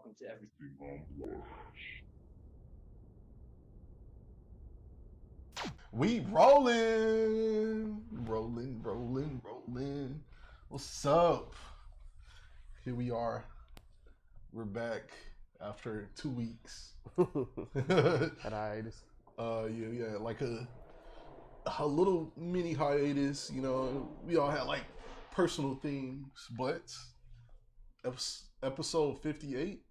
welcome to everything on We rolling. What's up? Here we are. We're back after 2 weeks. Had hiatus. Yeah, like a little mini hiatus. You know, we all had like personal things, but episode 58.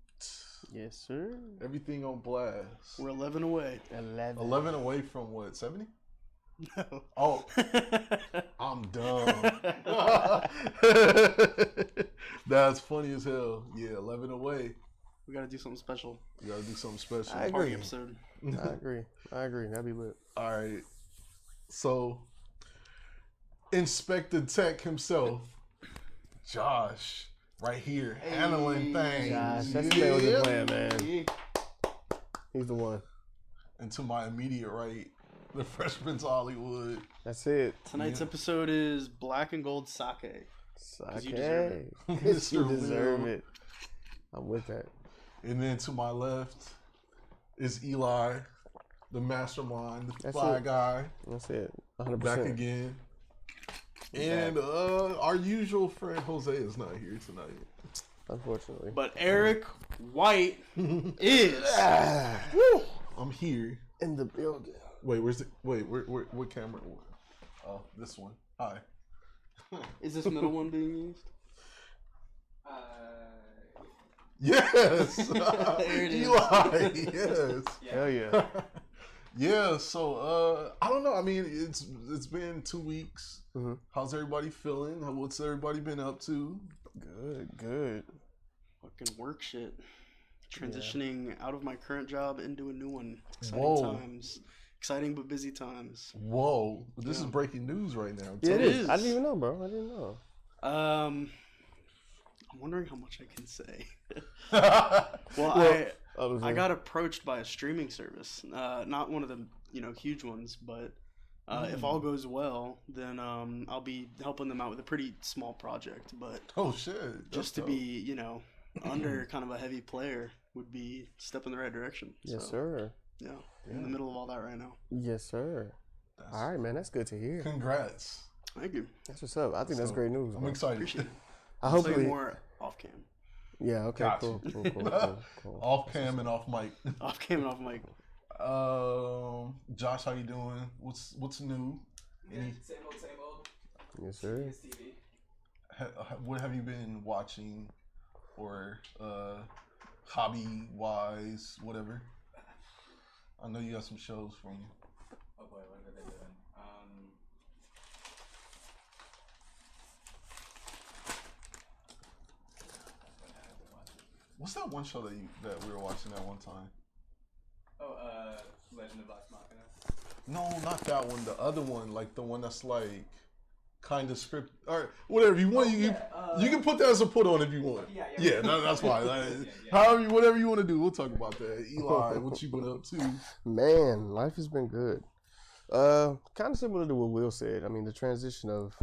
Yes, sir. Everything on blast. We're 11 away. 11 away from what? 70? No. Oh, I'm dumb. That's funny as hell. Yeah, 11 away. We gotta do something special. We gotta do something special. I agree. Party episode. I agree. That'd be lit. All right. So, Inspector Tech himself, Josh, right here, handling things. Josh, that's the man with the plan, man. He's the one. And to my immediate right, the Freshman's Hollywood. That's it. Tonight's episode is Black and Gold Sake. Sake. you deserve it. Because you Mr. deserve Will. it. I'm with that. And then to my left is Eli, the mastermind, the That's fly it. guy, That's it. 100%. back again. And our usual friend Jose is not here tonight. Unfortunately. But Erick White is. I'm here. In the building. Wait, what camera? Oh, this one. Hi. Is this middle one being used? Yes. There it is. Eli. Yes. Hell yeah. Yeah. So I don't know. I mean, it's been 2 weeks. Mm-hmm. How's everybody feeling? What's everybody been up to? Good. Fucking work shit. Transitioning out of my current job into a new one. Exciting Whoa. times. Exciting but busy times. Whoa, this is breaking news right now. Yeah, it It is. is. I didn't even know, bro. I didn't know. I'm wondering how much I can say. Well, I got approached by a streaming service, not one of the huge ones, but if all goes well, then I'll be helping them out with a pretty small project. But oh shit! just to be under kind of a heavy player would be a step in the right direction. Yes, So, sir. Yeah, in the middle of all that right now. Yes, sir. All right, man. That's good to hear. Congrats! Thank you. That's what's up. I think that's great news. I'm man. excited. Appreciate it. I I'll tell you hopefully. more off cam. Yeah. Okay. Got Cool. you. Cool. Off cam and off mic. Off cam and off mic. Josh, how you doing? What's new? Any, Same old. Yes, sir. It's TV. what have you been watching, or hobby wise, whatever? I know you got some shows for me. Oh boy, what are they doing? What's that one show that we were watching at one time? Legend of Vox Machina. No, not that one. The other one, like the one that's like kind of script or whatever you want. You can put that as a put on if you want. Yeah, that's fine. Like, however, whatever you want to do, we'll talk about that. Eli, what you been up to? Man, life has been good. Kind of similar to what Will said. I mean, the transition of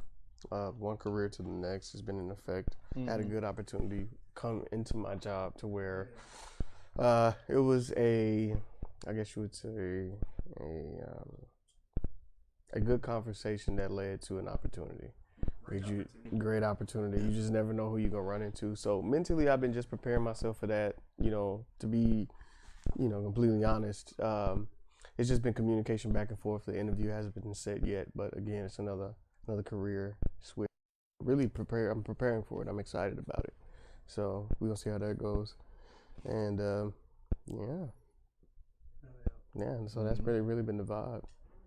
one career to the next has been in effect. Had a good opportunity come into my job to where it was I guess you would say a good conversation that led to an opportunity. Great opportunity. You just never know who you're gonna run into. So mentally, I've been just preparing myself for that. To be, completely honest. It's just been communication back and forth. The interview hasn't been set yet, but again, it's another career switch. Really I'm preparing for it. I'm excited about it. So we're gonna see how that goes. And yeah. So that's really been the vibe.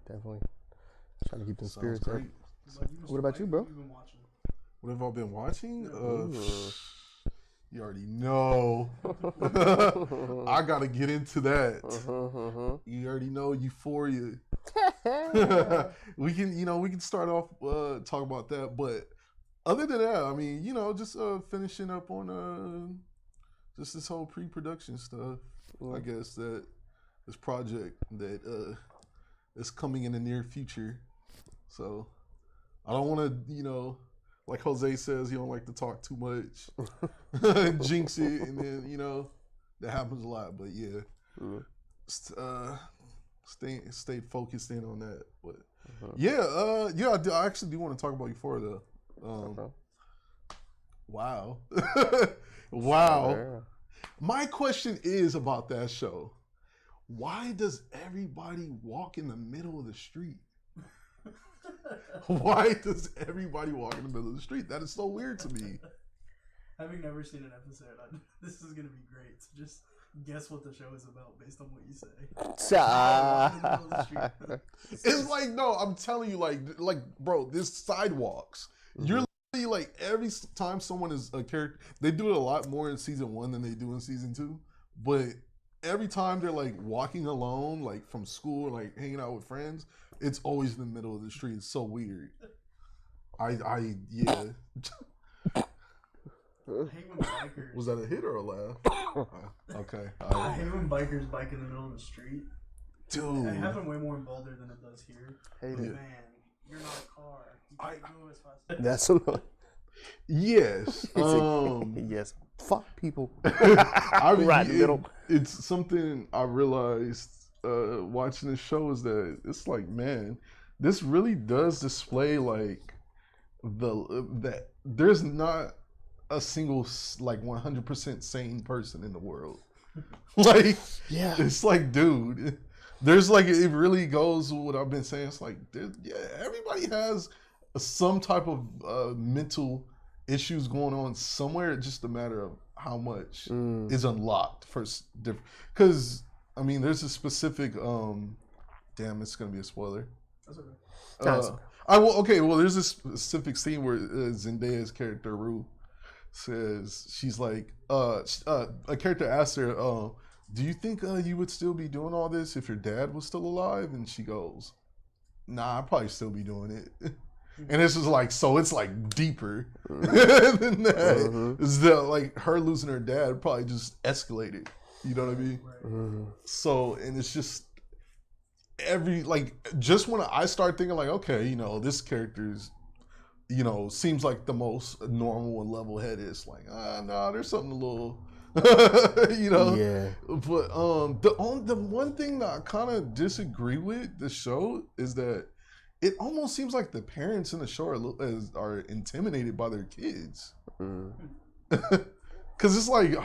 Definitely trying to keep them spirits up. Great. What about you, bro? What have I been watching? You already know. I gotta get into that. You already know Euphoria. We can start off talk about that, but other than that, I mean, just finishing up on just this whole pre-production stuff. I guess that this project that is coming in the near future. So I don't want to, like Jose says, you don't like to talk too much, jinx it, and then That happens a lot, but yeah. Stay focused in on that. But I actually do want to talk about Euphoria though. Wow. Wow. Yeah. My question is about that show. Why does everybody walk in the middle of the street? Why does everybody walk in the middle of the street? That is so weird to me. Having never seen an episode, this is going to be great. So just guess what the show is about based on what you say. It's like, no, I'm telling you, like, bro, this sidewalks. You're literally like, every time someone is a character, they do it a lot more in season 1 than they do in season 2. But every time they're like walking alone, like from school, or like hanging out with friends, it's always in the middle of the street. It's so weird. Yeah. I hate when bikers. Was that a hit or a laugh? Okay. I hate when bikers bike in the middle of the street. Dude. It happens way more in Boulder than it does here. Hate it. Man, you're not a car. You can't go as fast. That's annoying. Yes. Yes. Fuck people. I mean, Right in the middle. It's something I realized watching this show is that it's like, man, this really does display like that there's not a single like 100% sane person in the world. Like, Yeah. it's like, dude, there's like, it really goes with what I've been saying. It's like, yeah, everybody has some type of mental issues going on somewhere. It's just a matter of how much is unlocked for different. Because I mean, there's a specific. Damn, it's gonna be a spoiler. That's okay. There's a specific scene where Zendaya's character Rue says, she's like, a character asks her, do you think you would still be doing all this if your dad was still alive? And she goes, nah, I'd probably still be doing it. And this is like, so it's like deeper than that. It's that, like, her losing her dad probably just escalated. You know what I mean? Right. So, and it's just just when I start thinking like, okay, you know, this character's, you know, seems like the most normal and level-headed. It's like, no, there's something a little, you know. Yeah. But the one thing that I kind of disagree with the show is that it almost seems like the parents in the show are intimidated by their kids. Because it's like,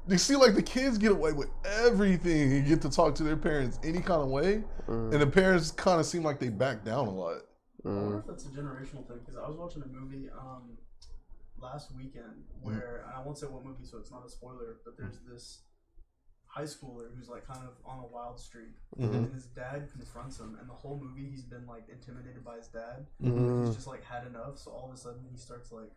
you see, like, the kids get away with everything and get to talk to their parents any kind of way. And the parents kind of seem like they back down a lot. I wonder if that's a generational thing, because I was watching a movie last weekend where, and I won't say what movie, so it's not a spoiler, but there's this high schooler who's like kind of on a wild streak, and his dad confronts him, and the whole movie he's been like intimidated by his dad. He's just like had enough, so all of a sudden he starts like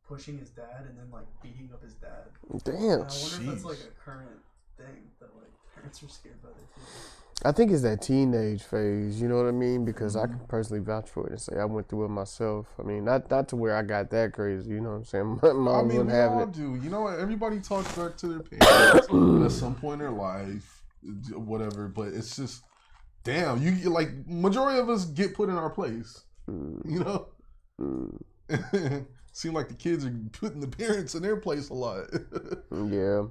pushing his dad and then like beating up his dad. Damn. And I wonder if that's like a current thing that like parents are scared by their kids. I think it's that teenage phase, you know what I mean? Because I can personally vouch for it and say I went through it myself. I mean, not to where I got that crazy, you know what I'm saying? My mom I mean, wasn't we having all it. do. You know what? Everybody talks back to their parents at some point in their life, whatever. But it's just, damn, you like, majority of us get put in our place, you know? Seem like the kids are putting the parents in their place a lot. Yeah.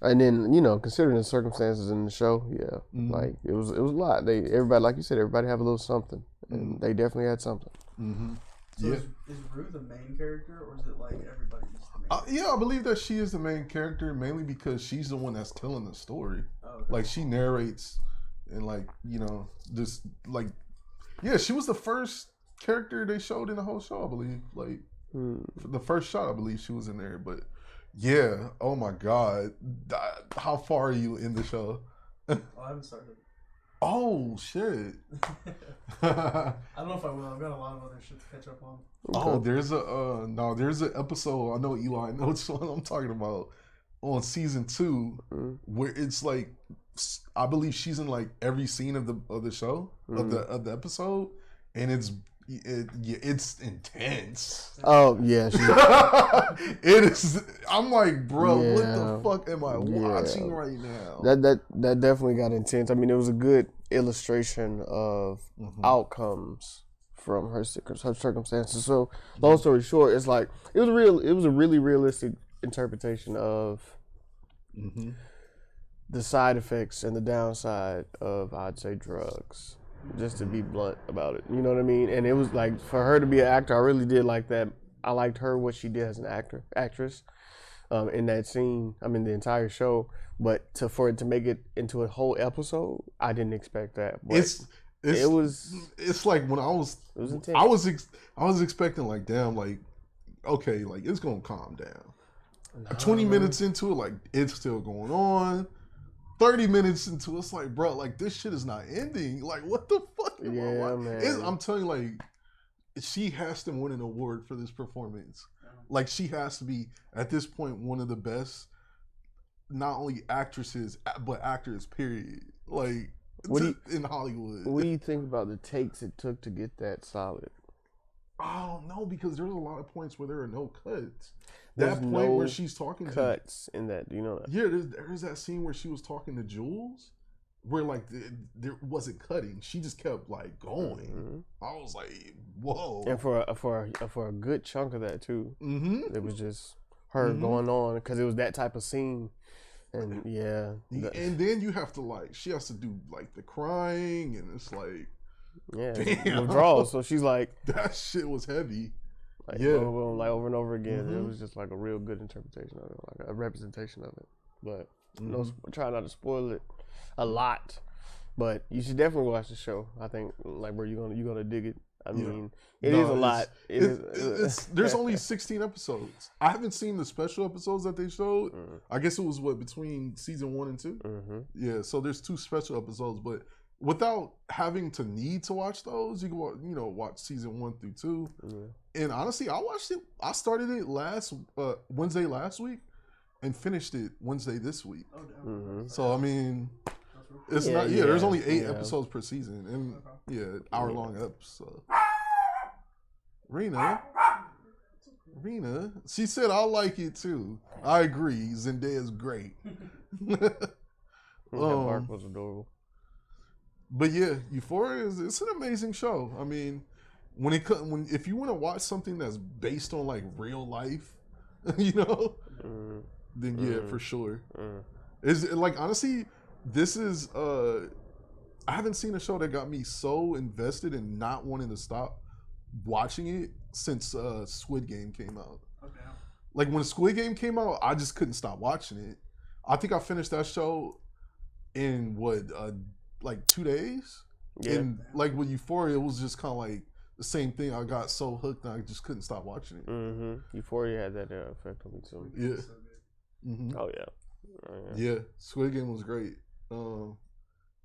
And then, you know, considering the circumstances in the show, like it was a lot. Everybody, like you said, everybody have a little something, and they definitely had something. So is Rue the main character, or is it like everybody's the main Yeah, I believe that she is the main character, mainly because she's the one that's telling the story. Oh, okay. Like, she narrates, and like, you know, this, like, yeah, she was the first character they showed in the whole show, I believe. Like, the first shot, I believe she was in there, but. Yeah. Oh my God. How far are you in the show? I haven't started. Oh shit. I don't know if I will. I've got a lot of other shit to catch up on. Oh, there's an episode. I know Eli knows what I'm talking about on season 2 where it's like, I believe she's in like every scene of the show of the episode, and it's intense. Oh yeah, it is. I'm like, bro, what the fuck am I watching right now? That definitely got intense. I mean, it was a good illustration of outcomes from her circumstances. So, long story short, it's like it was a really realistic interpretation of Mm-hmm. the side effects and the downside of, I'd say, drugs. Just to be blunt about it, you know what I mean? And it was like, for her to be an actor, I really did like that. I liked her, what she did as an actress, in that scene. I mean, the entire show. But for it to make it into a whole episode, I didn't expect that. But it's like when it was intense. I was expecting like, damn, like, okay, like it's gonna calm down. 20 minutes into it, like it's still going on. 30 minutes into it, it's like, bro, like this shit is not ending. Like, what the fuck? Man. I'm telling you, like, she has to win an award for this performance. Like, she has to be at this point one of the best, not only actresses but actors. Period. Like, in Hollywood. What do you think about the takes it took to get that solid? I don't know, because there's a lot of points where there are no cuts. There's That point no where she's talking cuts in that, you know that? Yeah, there's that scene where she was talking to Jules, where like there wasn't cutting. She just kept like going. Mm-hmm. I was like, whoa. And for a good chunk of that too, it was just her going on, because it was that type of scene. And yeah, and then you have to like, she has to do like the crying, and it's like, damn, withdrawals. So she's like, that shit was heavy. Like, boom, boom, like over and over again. It was just like a real good interpretation of it, like a representation of it. But no, try not to spoil it a lot. But you should definitely watch the show. I think, like, bro, you're gonna dig it. I mean, it is a lot. There's only 16 episodes. I haven't seen the special episodes that they showed. I guess it was between season 1 and 2. Yeah, so there's 2 special episodes, but without having to need to watch those, you can watch season 1 through 2. And honestly, I watched it. I started it Wednesday last week, and finished it Wednesday this week. Oh, damn. So I mean, it's not. Yeah, there's only 8 episodes per season, and hour-long episode. Rena, she said I like it too. I agree. Zendaya's great. That bark was adorable. But yeah, Euphoria it's an amazing show. I mean, if you want to watch something that's based on like real life, then yeah, for sure. Is like, honestly, this is I haven't seen a show that got me so invested and not wanting to stop watching it since Squid Game came out. Okay. Like when Squid Game came out, I just couldn't stop watching it. I think I finished that show in like 2 days. Yeah. And like with Euphoria, it was just kind of like the same thing. I got so hooked and I just couldn't stop watching it. Euphoria had that effect on me too. Yeah. Oh yeah. Yeah, Squid Game was great. I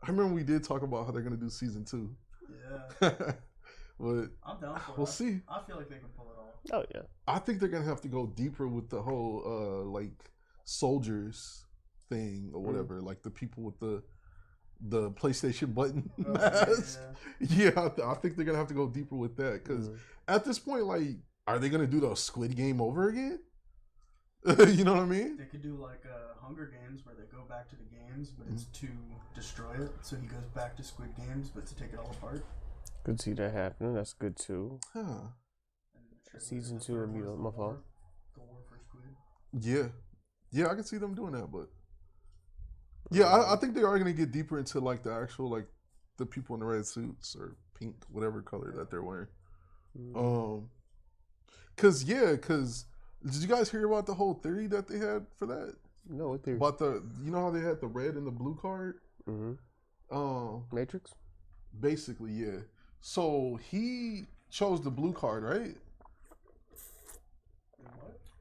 remember we did talk about how they're gonna do season 2. Yeah. But I'm down for it. We'll see. I feel like they can pull it off. Oh yeah. I think they're gonna have to go deeper with the whole like soldiers thing or whatever, like the people with the PlayStation button masks. Yeah, I think they're gonna have to go deeper with that, because at this point, like, are they gonna do the Squid Game over again? You know what I mean? They could do like Hunger Games, where they go back to the games, but it's to destroy it. So he goes back to Squid Games, but to take it all apart. Could see that happening. That's good too. Huh. Season 2 would be my fault. The War for Squid. Yeah, I can see them doing that, but yeah, I think they are gonna get deeper into like the actual, like, the people in the red suits or pink, whatever color that they're wearing. Cause did you guys hear about the whole theory that they had for that? No, what theory? About you know how they had the red and the blue card? Matrix? Basically, yeah. So he chose the blue card, right?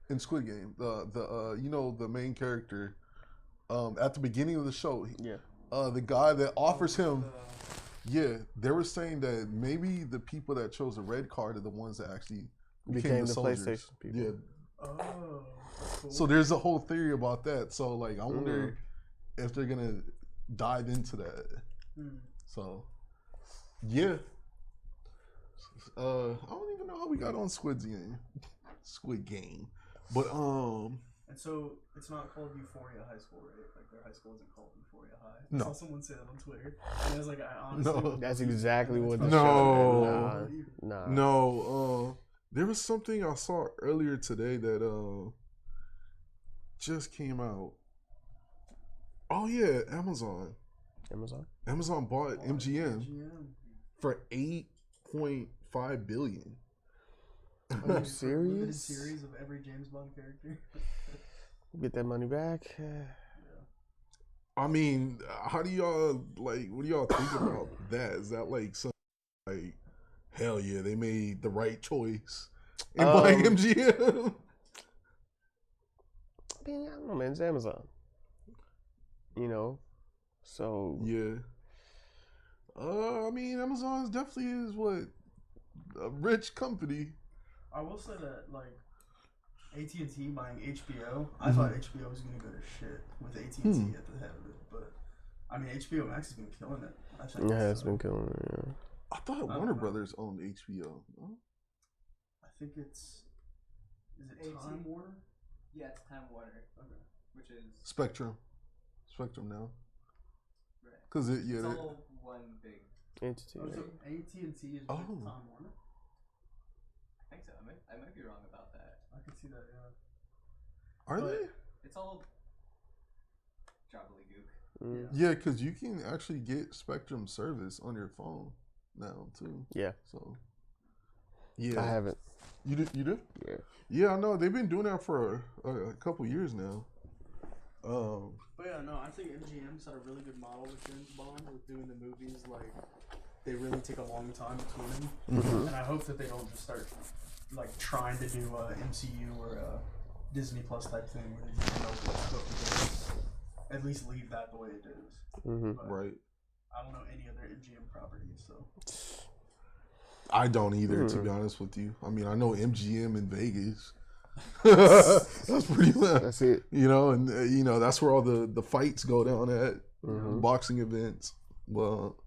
In Squid Game, the main character, at the beginning of the show, the guy that offers him, they were saying that maybe the people that chose the red card are the ones that actually became the PlayStation people. Yeah. Oh. Cool. So there's a whole theory about that. So like, I wonder if they're gonna dive into that. So, yeah. I don't even know how we got on Squid Game, but And so it's not called Euphoria High School, right? Like their high school isn't called Euphoria High. I No. saw someone say that on Twitter, and I was like, I honestly. That's exactly what the No. Nah. No. There was something I saw earlier today that just came out. Oh yeah, Amazon. Amazon. Amazon bought MGM for $8.5 billion. Are you Limited serious? series of every James Bond character. Get that money back. I mean, how do y'all like? What do y'all think about that? Is that like some like, hell yeah, they made the right choice in buying MGM? I mean, I don't know, man. It's Amazon. You know, so Yeah. I mean, Amazon definitely is what a rich company. I will say that like AT&T buying HBO, I thought HBO was gonna go to shit with AT&T at the head of it, but I mean HBO Max has been killing it. I think. yeah, it's been killing it. Yeah. I thought Warner Brothers owned HBO. No? I think is it AT? Time Warner? Yeah, it's Time Warner. Okay. Which is Spectrum now. right. Cause It's all one big. Entity. Oh, Right? so AT&T is with Oh. Time Warner? I think so. I might be wrong about that. I can see that, yeah. Are But- they? It's all gobbledygook. Mm. Yeah, because you can actually get Spectrum service on your phone now too. Yeah, So, yeah, I haven't. You do? You do? Yeah. Yeah, I know. They've been doing that for a couple years now. But yeah, no, I think MGM's had a really good model with James Bond with doing the movies. Like, they really take a long time between them, and I hope that they don't just start like trying to do a MCU or a Disney Plus type thing where they just know what's supposed to do. At least leave that the way it is. But Right. I don't know any other MGM properties, so I don't either, to be honest with you. I mean, I know MGM in Vegas. That's pretty much. That's it. You know, and you know that's where all the fights go down at boxing events. Well,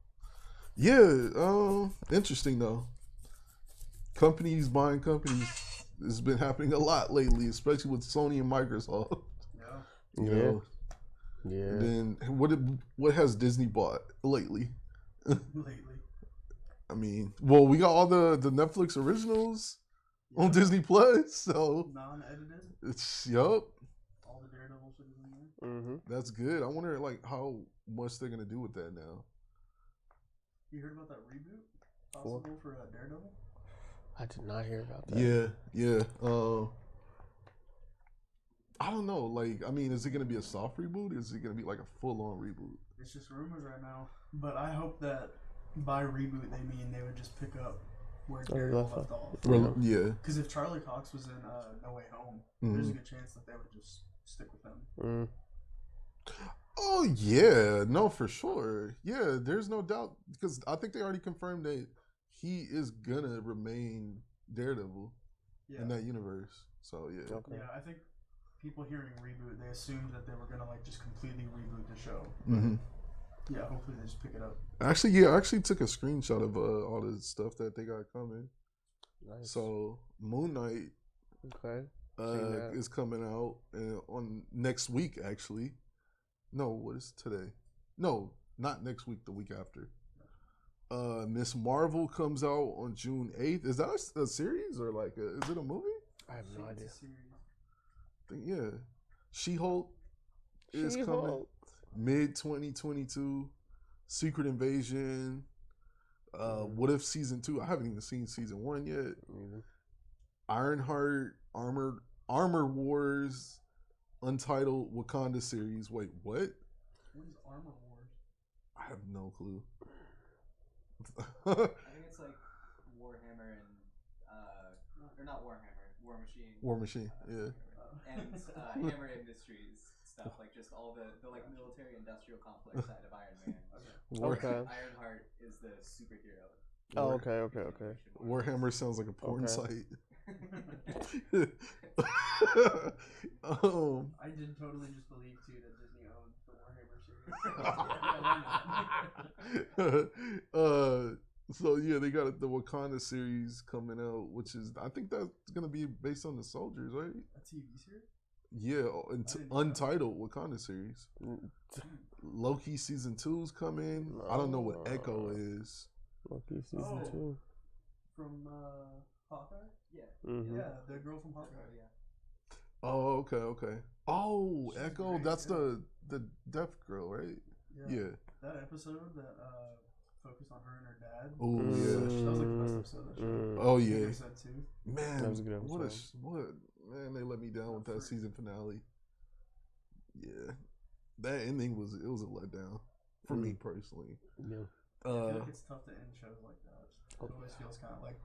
yeah, interesting though. Companies buying companies has been happening a lot lately, especially with Sony and Microsoft. yeah. You Yeah. know? Yeah. And then what has Disney bought lately? Lately, I mean, well, we got all the Netflix originals on Disney Plus, so non-edited, it's yup. all the Daredevil shit is in there. That's good. I wonder like how much they're gonna do with that now. You heard about that reboot possible for Daredevil? I did not hear about that. Yeah. I don't know. Like, I mean, is it gonna be a soft reboot? Is it gonna be like a full-on reboot? It's just rumors right now, but I hope that by reboot they mean they would just pick up where Daredevil left off. Yeah. Because if Charlie Cox was in No Way Home, there's a good chance that they would just stick with him. Oh yeah, no, for sure. Yeah, there's no doubt because I think they already confirmed that he is gonna remain Daredevil in that universe. So yeah. Okay. Yeah, I think people hearing reboot, they assumed that they were gonna like just completely reboot the show. Yeah, hopefully they just pick it up. Actually, yeah, I actually took a screenshot of all the stuff that they got coming. Nice. So Moon Knight Okay. is coming out on next week. Actually, no, what is today? No, not next week. The week after. Miss Marvel comes out on June 8th. Is that a series or like is it a movie? I have no idea. I think, yeah. She-Hulk is coming mid 2022. Secret Invasion. What If season 2? I haven't even seen season 1 yet. Ironheart, Armor Wars, Untitled Wakanda series. Wait, what? What is Armor Wars? I have no clue. I think it's like Warhammer and or not Warhammer, War Machine. War Machine, yeah. And Hammer Industries stuff, like just all the like military industrial complex side of Iron Man. Okay. Ironheart is the superhero. Oh, okay. Warhammer sounds like a porn site. I did totally just believe too that Disney owned the Warhammer series. So yeah, they got the Wakanda series coming out, which is I think that's gonna be based on the soldiers, right? A TV series? Yeah, Untitled Wakanda series. Loki season 2's coming. I don't know what Echo is. Loki season 2 from Hawkeye. Yeah. Yeah, the girl from Hawkeye. Oh, okay. Oh, She's Echo. great, That's yeah. the deaf girl, right? Yeah. Yeah. That episode that focused on her and her dad. Oh That was like the best Mm. episode of that show. Oh I think yeah. I said too. Man, That was a good what episode. what man? They let me down with that season finale. Yeah, that ending was a letdown for me personally. Yeah. I feel like it's tough to end shows like that. It always feels kind of like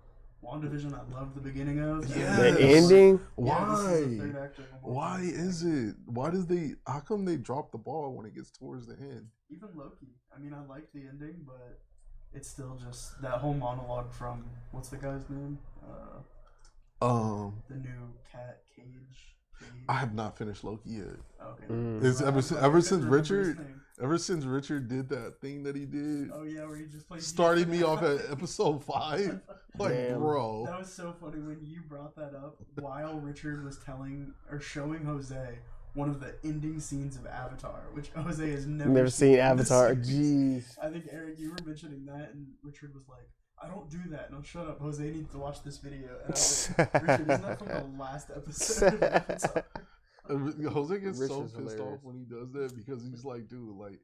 WandaVision. I love the beginning of. Yes. The ending. Yeah, this Why? is the third act of a Why multi-act is thing. it? Why does they? How come they drop the ball when it gets towards the end? Even Loki. I mean, I liked the ending, but it's still just that whole monologue from what's the guy's name? The new cat Cage. I have not finished Loki yet. Okay. It's Well, ever since remember his Richard, name. ever since Richard did that thing that he did, Oh yeah, where he just played. started me off at episode 5. Like, Damn. bro, That was so funny when you brought that up while Richard was telling or showing Jose one of the ending scenes of Avatar, which Jose has never seen in this Avatar. series. Jeez. I think Eric, you were mentioning that, and Richard was like, "I don't do that." No, shut up. Jose needs to watch this video. And I was like, Richard, isn't that from the last episode of Avatar? Jose gets Rich so is pissed hilarious. off when he does that because he's like, dude, like,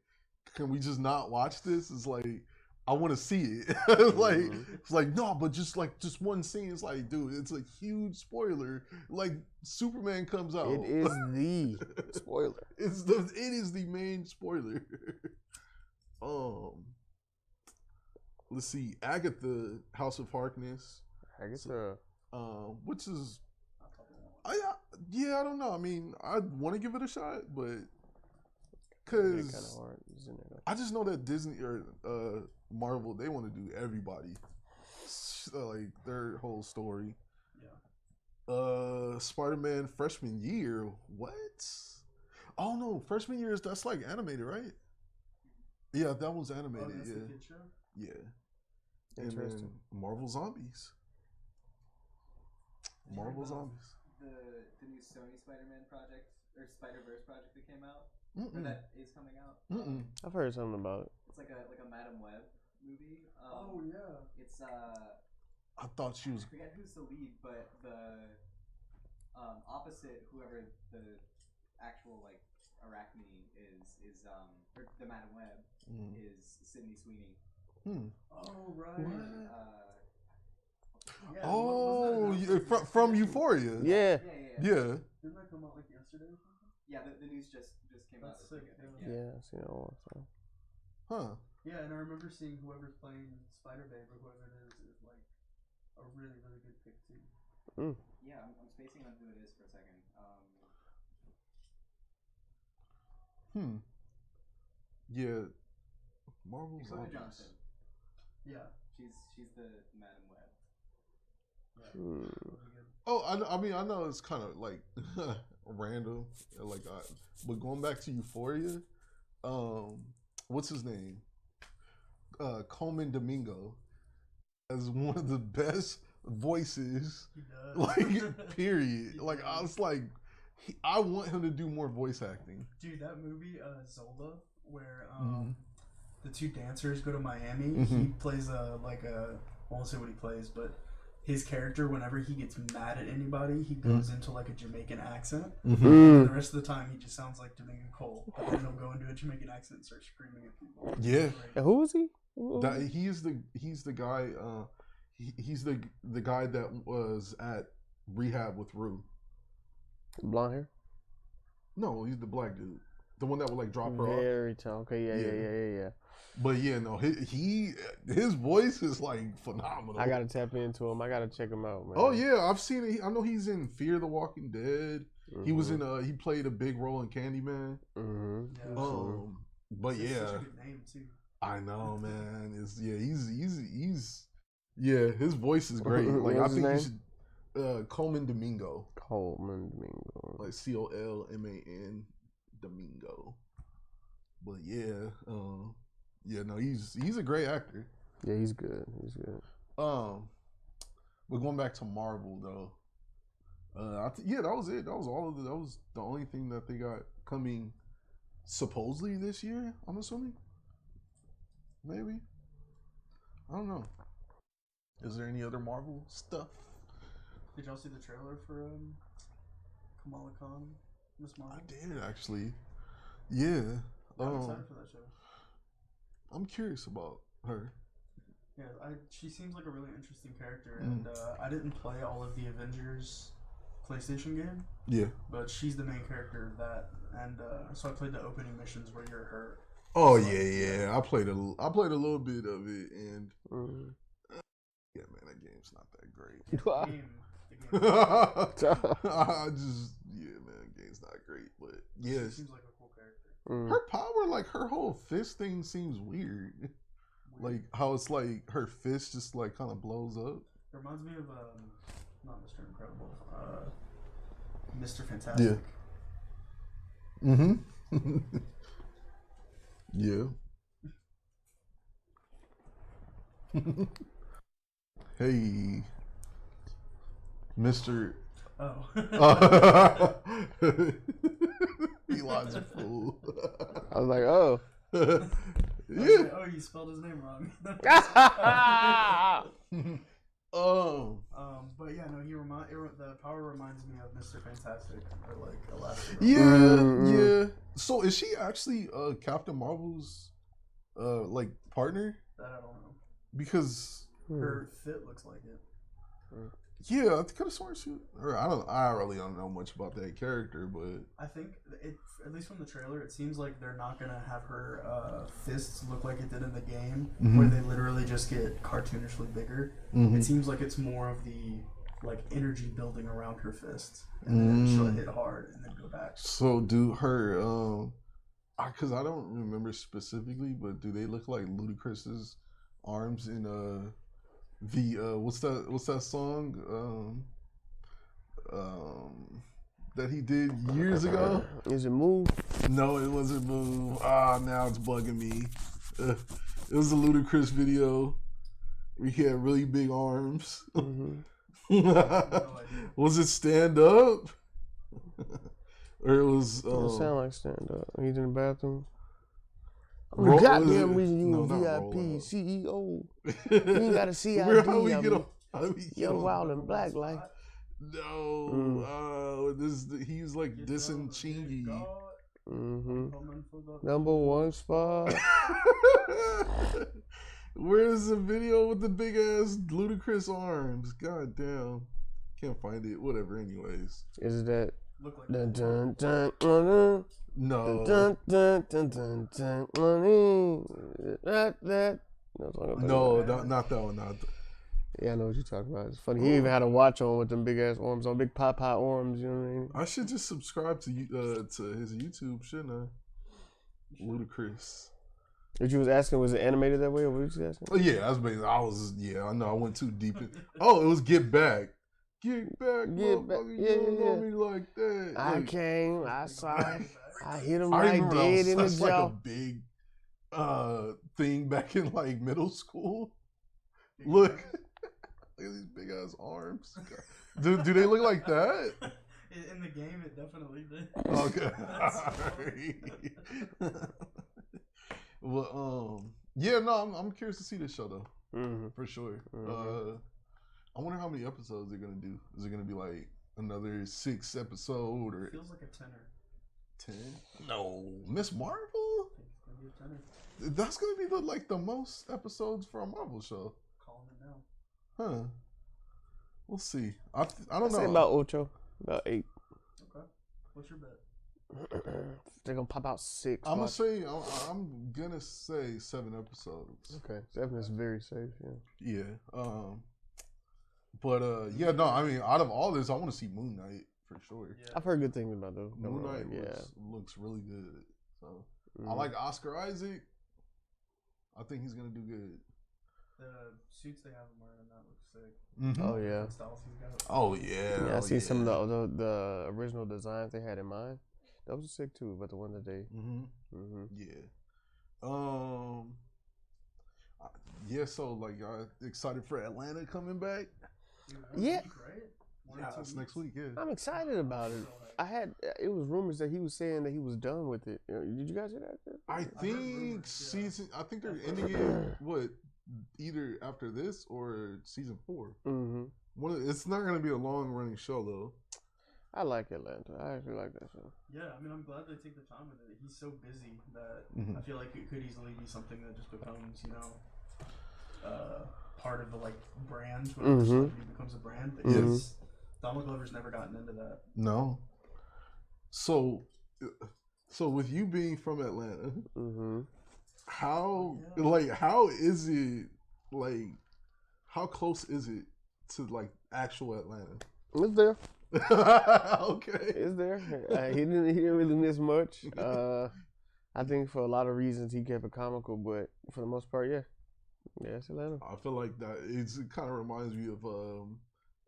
can we just not watch this? It's like, I want to see it. Like, it's like, no, but just one scene. It's like, dude, it's a huge spoiler. Like, Superman comes out. It is the spoiler. It is the main spoiler. Let's see, Agatha, House of Harkness, I guess which is, I don't know. I mean, I want to give it a shot, but kind of because hard. Isn't it? I just know that Disney or Marvel, they want to do everybody, like their whole story. Yeah. Spider-Man freshman year. What? Oh no, freshman year that's like animated, right? Yeah, that was animated. Oh, that's yeah, the kid show? yeah. And Interesting. then Marvel Zombies. Marvel Zombies. The new Sony Spider-Man project or Spider-Verse project that came out, or Mm-mm. that is coming out. Mm-mm. I've heard something about it. It's like a Madam Web movie. Oh yeah. It's I thought she was. I forget who's the lead, but the opposite whoever the actual like Arachne is or the Madam Web is Sydney Sweeney. Oh right. Yeah, Oh, wasn't that yeah, announced from yesterday? Euphoria. Yeah. Yeah. Didn't that come out like yesterday or something? Yeah, the news just came out That's this sick, week, I think. yeah. Yeah, I seen it all. So. Huh. Yeah, and I remember seeing whoever's playing Spider-Babe or whoever it is like a really, really good pick too. Yeah, I'm spacing on who it is for a second. Yeah. Marvel Dakota Zombies. Johnson. Yeah. She's the Madam Web. Yeah. Hmm. Really good. Oh, I mean, I know it's kind of like random, like, but going back to Euphoria, what's his name? Coleman Domingo as one of the best voices, He does. like, period. He Like, I does. was like, I want him to do more voice acting. Dude, that movie Zola, where Mhm. the two dancers go to Miami. Mhm. He plays I won't say what he plays, but his character, whenever he gets mad at anybody, he goes into like a Jamaican accent. And the rest of the time, he just sounds like Domingo Cole. But then he'll go into a Jamaican accent and start screaming at people. Yeah. And who was he? That he's the guy. He's the guy that was at rehab with Rue. Blonde hair. No, he's the black dude, the one that would like drop her off. Very tall. Okay, yeah. But yeah, no, his voice is like phenomenal. I gotta tap into him. I gotta check him out, man. Oh yeah, I've seen it. I know he's in Fear the Walking Dead. He was in he played a big role in Candyman. Yeah. But It's yeah, such a good name too. I know, man. He's his voice is great. Like I What's his think you name? should Coleman Domingo, Coleman Domingo. like COLMAN Domingo. But yeah, no, he's a great actor. Yeah, he's good. He's good. But going back to Marvel though, that was it. That was all of it. That was the only thing that they got coming supposedly this year. I'm assuming. Maybe. I don't know. Is there any other Marvel stuff? Did y'all see the trailer for Kamala Khan, Miss I Marvel. did actually. Yeah. I'm excited for that show. I'm curious about her. Yeah, she seems like a really interesting character, and I didn't play all of the Avengers PlayStation game. Yeah. But she's the main character of that, and so I played the opening missions where you're her. Oh So, yeah. I played a little bit of it, and yeah, man, that game's not that great. The game. I just man, game's not great, but yeah, She seems like a cool character. her power, like her whole fist thing, seems weird. Like how it's like her fist just like kind of blows up. It reminds me of not Mr. Incredible, Mr. Fantastic. Yeah. Mm-hmm. Yeah. Hey, Mr. Oh. Eli's a fool. I was like, oh. Yeah. Oh, you spelled his name wrong. But yeah, no, the power reminds me of Mr. Fantastic or like Elastigirl. Yeah. So is she actually Captain Marvel's like partner? That I don't know. Because Her fit looks like it. yeah, I could have sworn she. Or I really don't know much about that character, but I think at least from the trailer, it seems like they're not gonna have her fists look like it did in the game, where they literally just get cartoonishly bigger. It seems like it's more of the like energy building around her fists, and then she'll hit hard and then go back. So do her because I don't remember specifically, but do they look like Ludacris's arms in the what's that song that he did years ago? Is it Move? No, it wasn't Move. Now it's bugging me. It was a Ludacris video where he had really big arms. Was it Stand Up? Or it was It sound like Stand Up. He's in the bathroom. I'm Roll, the goddamn reason you a not VIP roll CEO. You ain't got a CID. How we get on? Young, Wild, and Black Life. No, he's like dissing Chingy. Number one spot. Where's the video with the big ass Ludacris arms? God damn, can't find it. Whatever. Anyways, Is that? Look like Dun, dun, dun, dun, dun. no. Dun, dun, dun, dun, dun, dun, that. No, not that one. Yeah, I know what you're talking about. It's funny. He even had a watch on with them big ass arms on, big pop arms. You know what I mean? I should just subscribe to his YouTube, shouldn't I? Ludacris. What you was asking, was it animated that way, or what was you asking? Oh yeah, that's basically. I know. I went too deep in. Oh, it was Get Back. Get back, motherfucker. Yeah, You don't know me like that. I came, I saw, I hit him I right remember dead in the that's like jaw. a big thing back in like middle school. Look at these big ass arms. Do they look like that? in the game, it definitely did. Okay. Well, yeah, no, I'm curious to see this show though, for sure. I wonder how many episodes they're gonna do. Is it gonna be like another 6 episode or? It feels like a 10er. 10? No, Miss Marvel. It's gonna be a 10er. That's gonna be the most episodes for a Marvel show. Calling it now. Huh. We'll see. I don't know. Say about Ocho, about 8. Okay. What's your bet? They're gonna pop out 6. I'm gonna say 7 episodes. Okay, 7 is very safe. Yeah. Yeah. But yeah, no. I mean, out of all this, I want to see Moon Knight for sure. Yeah. I've heard good things about those. Moon Knight looks really good. So I like Oscar Isaac. I think he's gonna do good. The suits they have him wearing that look sick. Oh yeah. The styles he's got. Oh yeah. Yeah, I see some of the original designs they had in mind. Those are sick too, but the one that they. Yeah. Yeah. So like, y'all excited for Atlanta coming back? Yeah. Right? Yeah, that's next week. Yeah. I'm excited about it. It was rumors that he was saying that he was done with it. Did you guys hear that? I think I think they're ending it. What? Either after this or season 4. Mm-hmm. It's not going to be a long running show though. I like Atlanta. I actually like that show. Yeah, I mean, I'm glad they take the time with it. He's so busy that Mhm. I feel like it could easily be something that just becomes, part of the like brand when celebrity becomes a brand. Because Donald Glover's never gotten into that. No. So with you being from Atlanta, how is it like? How close is it to like actual Atlanta? It's there. Okay. It's there. He didn't really miss much. I think for a lot of reasons he kept it comical, but for the most part, yeah, it's Atlanta. I feel like that it kind of reminds me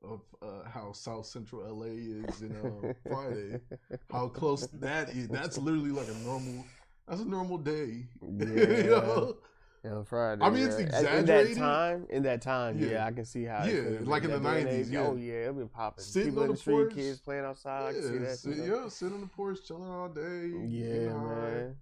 of how South Central LA is in Friday. How close that is. That's literally like a normal day. Yeah. Yeah, Friday. I mean, it's exaggerated. In that time, yeah, I can see how. Yeah, like in the 90s. Yeah. Oh yeah, it been popping. Sitting People on in the the street, porch, kids playing outside. I can see that. Sit on the porch, chilling all day. Yeah, man.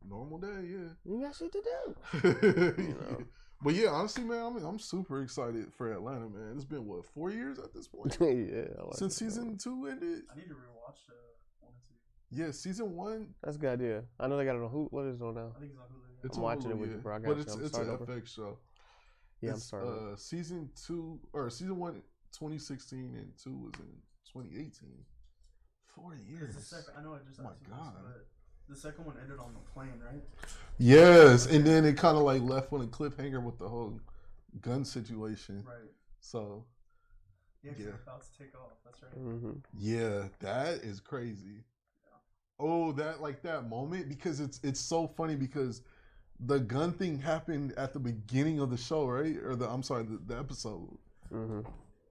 Normal day, yeah. You got shit to do. But yeah, honestly, man, I'm super excited for Atlanta, man. It's been 4 years at this point? Yeah, since season 2 ended. I need to rewatch 1 and 2. Yeah, season 1. That's a good idea. I know they got it on Hulu. What is it on now? I think it's on Hulu. It's I'm watching it with you, bro. I got but you. it's an FX show. Yeah, I'm starting. Season 1, 2016, and 2 was in 2018. 4 years. I know I just. Oh my God. But the second one ended on the plane, right? Yes, and then it kind of like left on a cliffhanger with the whole gun situation. Right. So. Yeah, because they're about to take off. That's right. Yeah, that is crazy. Oh, that moment, because it's so funny because the gun thing happened at the beginning of the show, right? Or the episode.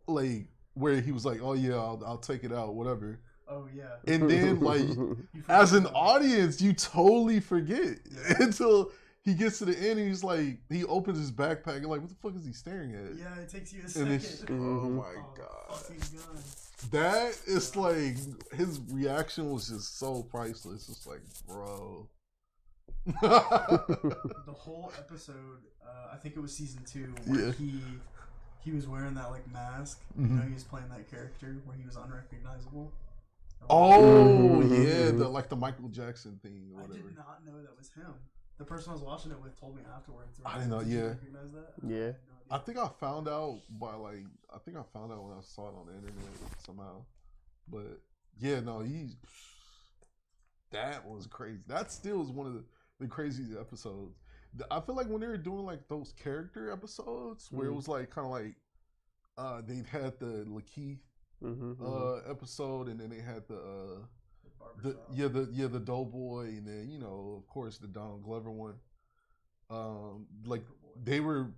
Like where he was like, "Oh yeah, I'll take it out, whatever." Oh yeah. And then like as an audience, you totally forget until he gets to the end and he's like, he opens his backpack and like, what the fuck is he staring at? Yeah, it takes you a second. Oh my God. That is like, his reaction was just so priceless. It's like, bro. The whole episode, I think it was season 2, where he was wearing that like mask. He was playing that character where he was unrecognizable. Oh yeah, the Michael Jackson thing or whatever. I did not know that was him. The person I was watching it with told me afterwards. I didn't know. Did Yeah. you recognize that? Yeah. I think I found out when I saw it on the internet somehow. But yeah, no, that was crazy. That still is one of the craziest episodes. I feel like when they were doing like those character episodes where it was like kind of like they had the Lakeith episode, and then they had the Doughboy, and then of course the Donald Glover one. Like they were,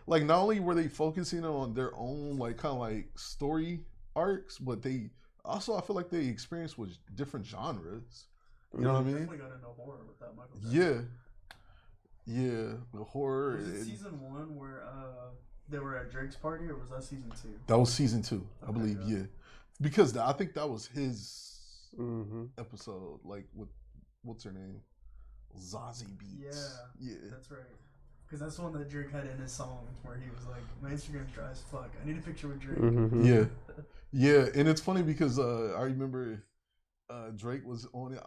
like not only were they focusing on their own like kind of like story arcs, but they also, I feel like they experienced with different genres. You know what I mean? Definitely got into horror with that Michael Jackson. Yeah, the horror. Was it season 1 where they were at Drake's party, or was that season 2? That was season 2, I believe. Yeah, because I think that was his episode, like with what's her name, Zazie Beetz. Yeah, that's right. Because that's the one that Drake had in his song where he was like, "My Instagram's dry as fuck. I need a picture with Drake." Yeah, and it's funny because I remember Drake was on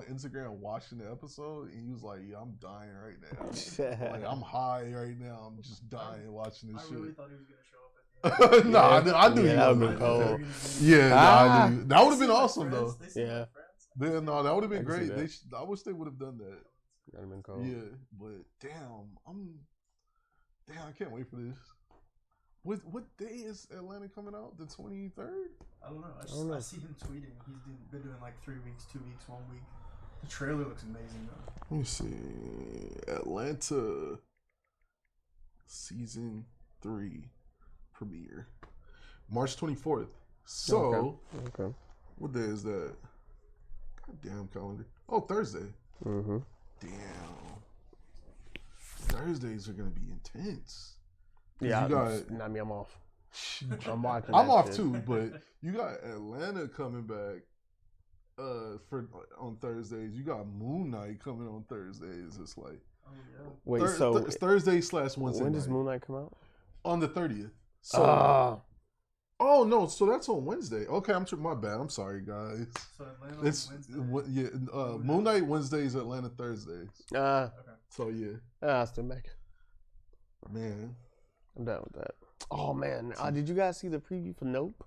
Instagram watching the episode, and he was like, "Yeah, I'm dying right now. Like I'm high right now. I'm just dying watching this shit." I really thought he was gonna show up at the end. Nah, I knew he that would was have been cold. I knew. That would have been awesome though. Yeah. No, that would have been great. I wish they would have done that. That'd have been cold. Yeah, but damn, I can't wait for this. What day is Atlanta coming out? The 23rd? I don't know. I see him tweeting. He's been doing like 3 weeks, 2 weeks, 1 week. The trailer looks amazing though. Let me see. Atlanta season 3 premiere March 24th. So, okay. What day is that? God damn calendar. Oh, Thursday. Damn. Thursdays are gonna be intense. Yeah, not me. I'm off. I'm watching. I'm off too, but you got Atlanta coming back on Thursdays. You got Moon Knight coming on Thursdays. It's like, wait, Thursday/Wednesday. When does Moon Knight come out? On the 30th. So, Oh no, so that's on Wednesday. Okay, my bad. I'm sorry, guys. So Atlanta It's Wednesday. Moon Knight Wednesdays, Atlanta Thursdays. Okay. So yeah, I'll still make it. man. I'm down with that. Oh man, did you guys see the preview for Nope?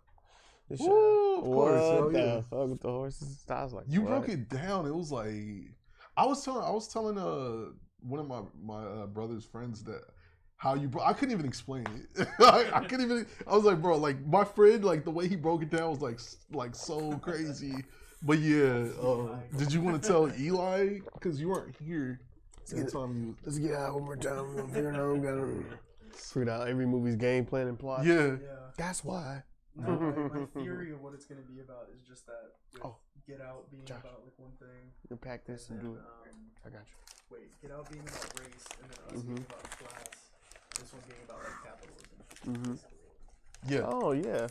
Woo, of course. What the Yeah. fuck with the horses? I was like, You what? broke it down. It was like I was telling one of my brother's friends that how you I couldn't even explain it. I couldn't even. I was like, bro, like my friend, like the way he broke it down was like so crazy. But yeah, did you want to tell Eli because you weren't here? Let's get out one more time. We're gonna figure out every movie's game plan and plot. Yeah. That's why. No, my theory of what it's gonna be about is just that. With Get Out being about like one thing. You can pack this and do it. I got you. Wait, Get Out being about race, and then us being about class. This one being about like capitalism. Yeah. Oh yeah.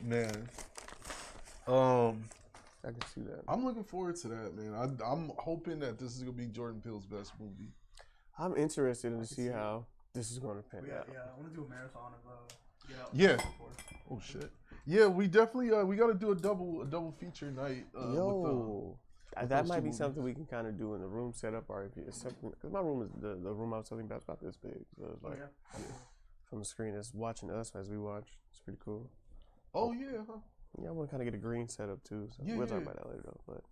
Man. I can see that. I'm looking forward to that, man. I'm hoping that this is gonna be Jordan Peele's best movie. I'm interested to see how this is going to pan out. Yeah, I want to do a marathon of Get Out. Yeah. Oh shit. Yeah, we definitely we got to do a double feature night. That those might two be movies. something we can kind of do in the room setup, or if it's something because my room is the room I was telling you about is about this big, so it's like from the screen, it's watching us as we watch. It's pretty cool. Oh yeah. Huh? Yeah, I want to kind of get a green setup too. So we'll talk about that later though. But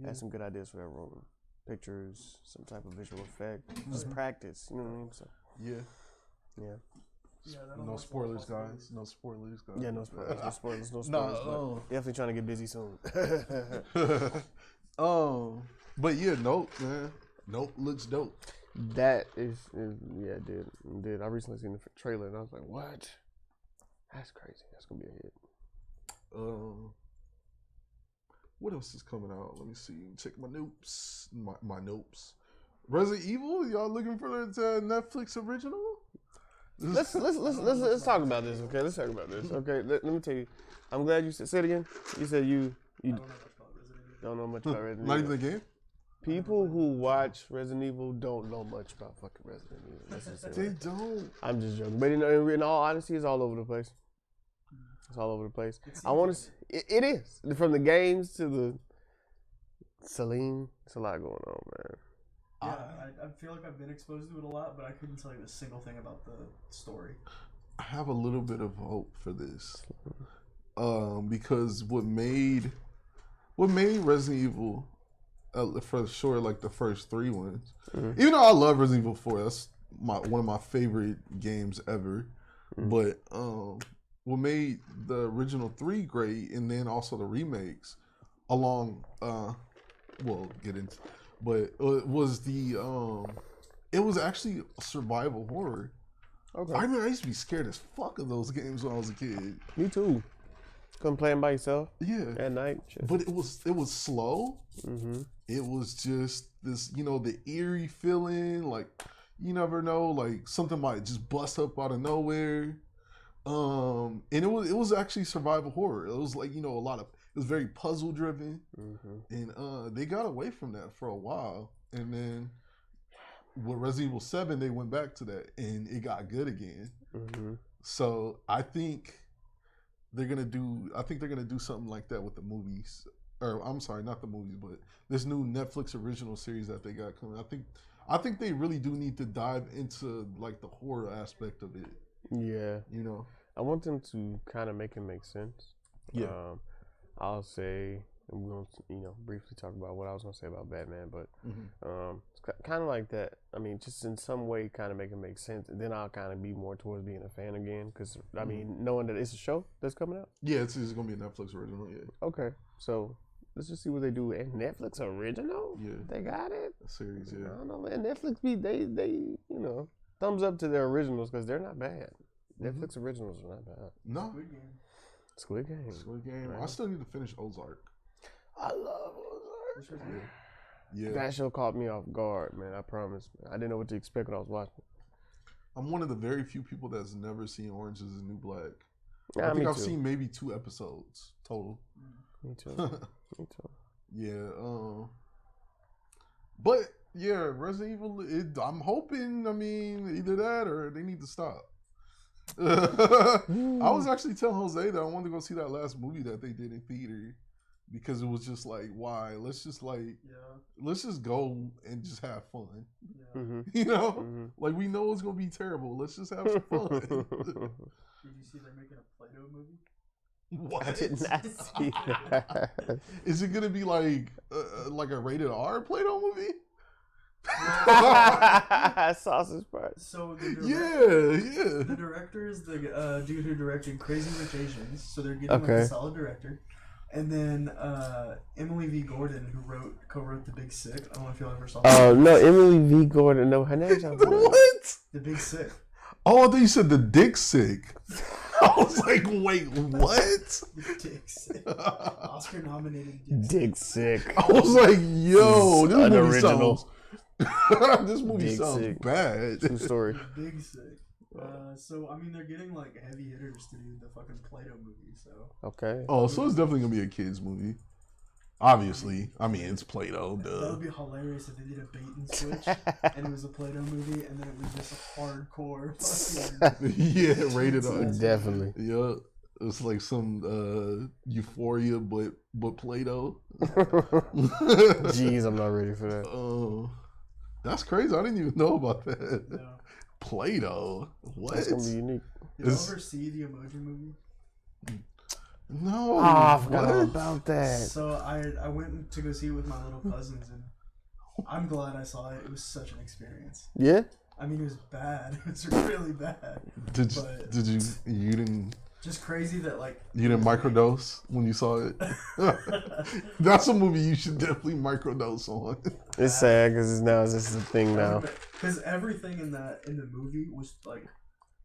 I had some good ideas for that room. Pictures, some type of visual effect, just practice. You know what I mean? So No spoilers, guys. No spoilers, guys. Yeah, no spoilers. No spoilers. No spoilers. But definitely trying to get busy soon. But yeah, Nope, man. Nope looks dope. That is yeah, it did. I recently seen the trailer and I was like, what? That's crazy. That's gonna be a hit. What else is coming out? Let me see. Check my notes. My notes. Resident Evil. Y'all looking for the Netflix original? Let's talk about this. Okay, let's talk about this. Okay, let me tell you. I'm glad you said. Say it again. You said you don't know much about Resident Evil. Not even the game. People who watch Resident Evil don't know much about fucking Resident Evil. Let's just say They that. don't. I'm just joking, but in all honesty, it's all over the place. It's all over the place. I want to. It is from the games to the Celine. It's a lot going on, man. Yeah, I feel like I've been exposed to it a lot, but I couldn't tell you a single thing about the story. I have a little bit of hope for this, because what made Resident Evil, for sure, like the first 3 ones. Even though I love Resident Evil 4, that's one of my favorite games ever. But what made the original 3 great, and then also the remakes, along, we'll get into, but it was it was actually a survival horror. Okay. I mean, I used to be scared as fuck of those games when I was a kid. Me too. Couldn't play them by yourself. Yeah. At night. Shit. But it was slow. It was just this, the eerie feeling, like you never know, like something might just bust up out of nowhere. And it was actually survival horror. It was like, it was very puzzle driven. And they got away from that for a while. And then with Resident Evil 7, they went back to that and it got good again. So I think they're gonna do something like that with the movies. Or I'm sorry, not the movies, but this new Netflix original series that they got coming. I think they really do need to dive into like the horror aspect of it. Yeah. I want them to kind of make it make sense. Yeah. I'll say, and we're going to, briefly talk about what I was going to say about Batman, but it's kind of like that. I mean, just in some way kind of make it make sense. And then I'll kind of be more towards being a fan again because, I mean, knowing that it's a show that's coming out. Yeah, it's going to be a Netflix original, yeah. Okay. So let's just see what they do. And Netflix original? Yeah. They got it? A series, yeah. I don't know, man. Netflix, they thumbs up to their originals because they're not bad. Netflix originals are not bad. No. Squid Game. Right. I still need to finish Ozark. I love Ozark. Yeah. That show caught me off guard, man. I promise. I didn't know what to expect when I was watching. I'm one of the very few people that's never seen Orange is the New Black. Yeah, I think I've seen maybe 2 episodes total. Me too. Me too. Yeah. But yeah, Resident Evil. I'm hoping. I mean, either that or they need to stop. I was actually telling Jose that I wanted to go see that last movie that they did in theater because it was just like, why? Let's just go and just have fun. Yeah. Mm-hmm. You know, Mm-hmm. like we know it's gonna be terrible. Let's just have some fun. Did you see they're making a Play-Doh movie? What? I did not see that. Is it gonna be like a rated R Play-Doh movie? Sausage parts. So Yeah. the director is the dude who directed Crazy Rich Asians. So they're getting like a solid director. And then Emily V. Gordon, who co-wrote The Big Sick. I don't know if y'all ever saw that. Oh no, Emily V. Gordon. No, her name's What? The Big Sick. Oh, I thought you said the dick sick. I was like, wait, what? The Dick Sick. Oscar nominated Dick Sick. I was like, yo, this movie Unoriginal. sounds. This movie Dick sounds sick. bad. True story. The Big Sick. So I mean, they're getting like heavy hitters to do the fucking Play-Doh movie. So Okay. Oh, so it's definitely gonna be a kids movie. Obviously, I mean it's Play-Doh. that Duh. would be hilarious if they did a bait and switch and it was a Play-Doh movie and then it was just a hardcore fucking. Yeah, rated R. Definitely. Yeah, it's like some Euphoria, but Play-Doh. Jeez, I'm not ready for that. Oh, that's crazy. I didn't even know about that. Yeah. Play-Doh. What? That's gonna be unique. Did you ever see the Emoji Movie? No. Oh, I forgot all what? about that. So I went to go see it with my little cousins and I'm glad I saw it. It was such an experience. Yeah. I mean, it was bad. It was really bad. Did But- you didn't Just crazy that like you didn't microdose when you saw it? That's a movie you should definitely microdose on. It's sad because this is a thing now. Because everything in the movie was like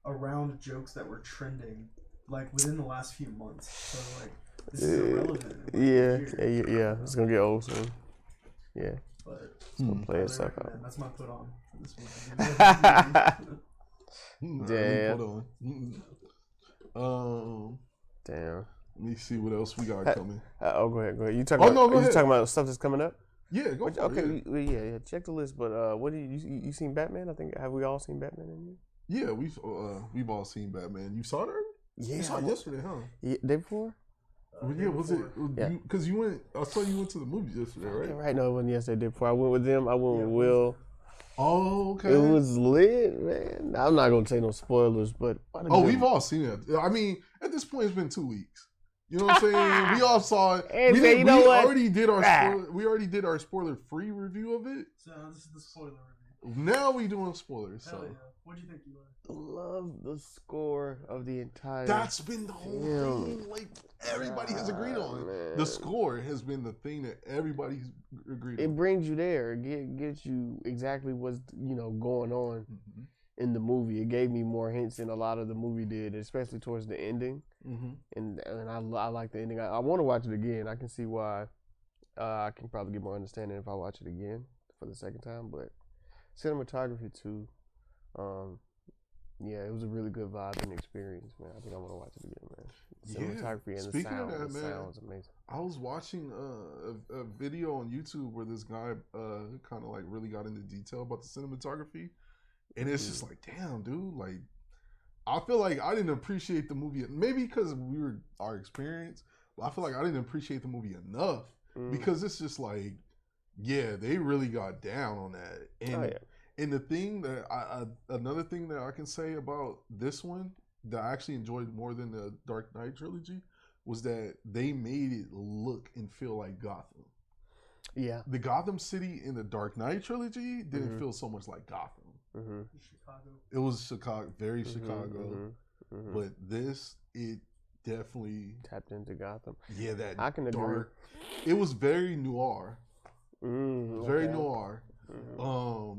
around jokes that were trending like within the last few months. So like this is irrelevant. Yeah. It's gonna get old soon. Yeah. But It's gonna play I itself out. recommend. That's my put on for this movie. Damn. Hold on. Damn. Let me see what else we got coming. Go ahead. You Go ahead. talking about stuff that's coming up? Yeah, go for it. Okay. Yeah. Check the list. But what do you seen Batman? I think have we all seen Batman in here? Yeah, we've all seen Batman. You saw it already? Yeah. You saw it yesterday, huh? Yeah, day before? Yeah, was it? Yeah. Because you went. I saw you went to the movies yesterday, right? Yeah, right. No, it wasn't yesterday. Day before. I went with them. I went with Will. Oh, okay. It was lit, man. I'm not gonna say no spoilers, but we've all seen it. I mean, at this point, it's been 2 weeks. You know what I'm saying? We all saw it. Hey, we man, you know what? already did our spoiler-free review of it. So this is the spoiler review. Now we doing spoilers. Hell So yeah. What'd you think, Eli? love the score of the entire. that's been the whole thing. Like everybody has agreed on. Man. The score has been the thing that everybody's agreed It on. brings you there. It gets you exactly what's going on Mm-hmm. in the movie. It gave me more hints than a lot of the movie did, especially towards the ending. Mm-hmm. And I like the ending. I want to watch it again. I can see why. I can probably get more understanding if I watch it again for the second time. But cinematography too. Yeah, it was a really good vibe and experience, man. I think I want to watch it again, man. Cinematography and Speaking the sound. of that, The man, sound was amazing. I was watching a video on YouTube where this guy kind of like really got into detail about the cinematography, and it's just like, damn, dude, like I feel like I didn't appreciate the movie, maybe because we were our experience, but I feel like I didn't appreciate the movie enough because it's just like, yeah, they really got down on that, and and the thing that another thing that I can say about this one that I actually enjoyed more than the Dark Knight trilogy was that they made it look and feel like Gotham. Yeah. The Gotham City in the Dark Knight trilogy didn't feel so much like Gotham. Chicago. It was Chicago, very Chicago. But this, it definitely tapped into Gotham. Yeah, that I can agree. It was very noir. Very okay. noir.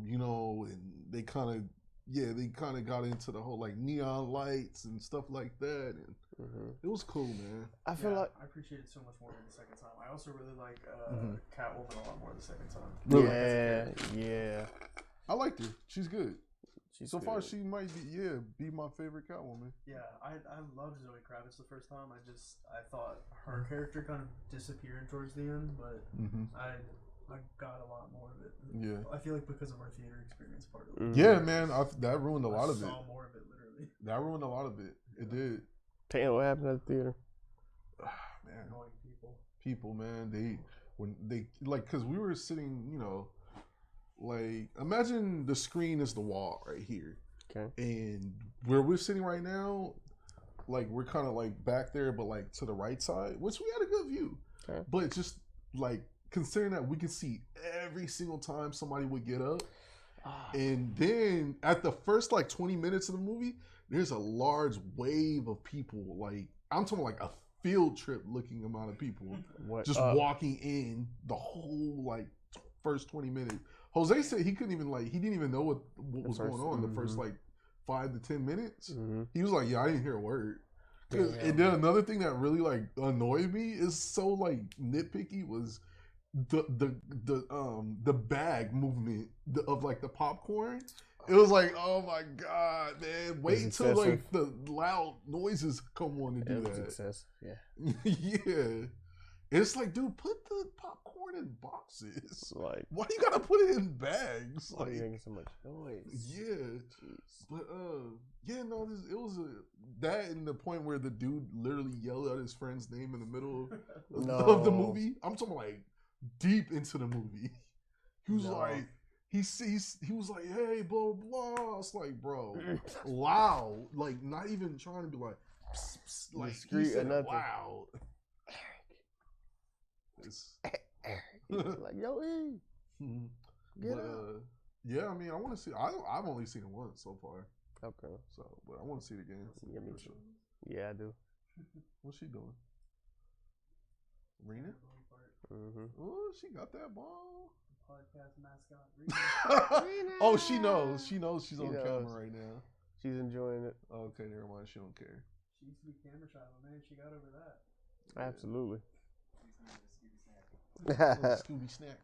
You know, and they kind of got into the whole like neon lights and stuff like that, and it was cool, man. I feel like I appreciated it so much more the second time. I also really like Catwoman a lot more the second time. Yeah. I liked her. She's good. So good. far, she might be my favorite Catwoman. Yeah, I loved Zoe Kravitz the first time. I thought her character kind of disappeared towards the end, but I got a lot more of it. Yeah. I feel like because of our theater experience part of it. Yeah, man, that ruined a lot of it. I saw more of it literally. really. That ruined a lot of it. It did. Damn, what happened at the theater? Man, Annoying people. people, man, when they like, cause we were sitting, you know, like imagine the screen is the wall right here, Okay. and where we're sitting right now, like we're kind of like back there, but like to the right side, which we had a good view, Okay. but just like considering that we could see every single time somebody would get up. And then at the first like 20 minutes of the movie, there's a large wave of people. Like I'm talking like a field trip looking amount of people just walking in the whole like first 20 minutes. Jose said he couldn't even like, he didn't even know what was going on the first like 5 to 10 minutes. He was like, yeah, I didn't hear a word. And then another thing that really like annoyed me is so like nitpicky was the bag movement of like the popcorn. It was like, oh my god, man! Wait till like the loud noises come on to do that. Excessive. Yeah. Yeah. It's like, dude, put the popcorn in boxes. Like, why you gotta put it in bags? Why are Like, you making so much noise? Yeah. Jeez. But yeah, no, it was that and the point where the dude literally yelled out his friend's name in the middle of the movie. I'm talking like deep into the movie. He was like, he was like, hey, blah blah. It's like, bro, loud, like not even trying to be like, psst, psst, like he said loud. Erick. Like, yo, get up. Yeah, I mean, I want to see. I've only seen it once so far. Okay. So, but I want to see it again. Yeah, me too. Yeah, I do. What's she doing? Rena? Oh, she got that ball. Podcast mascot. Oh, she knows. She knows she's on camera right now. She's enjoying it. Okay, never mind. She don't care. She used to be camera shy, but man, she got over that. Absolutely. Scooby snack.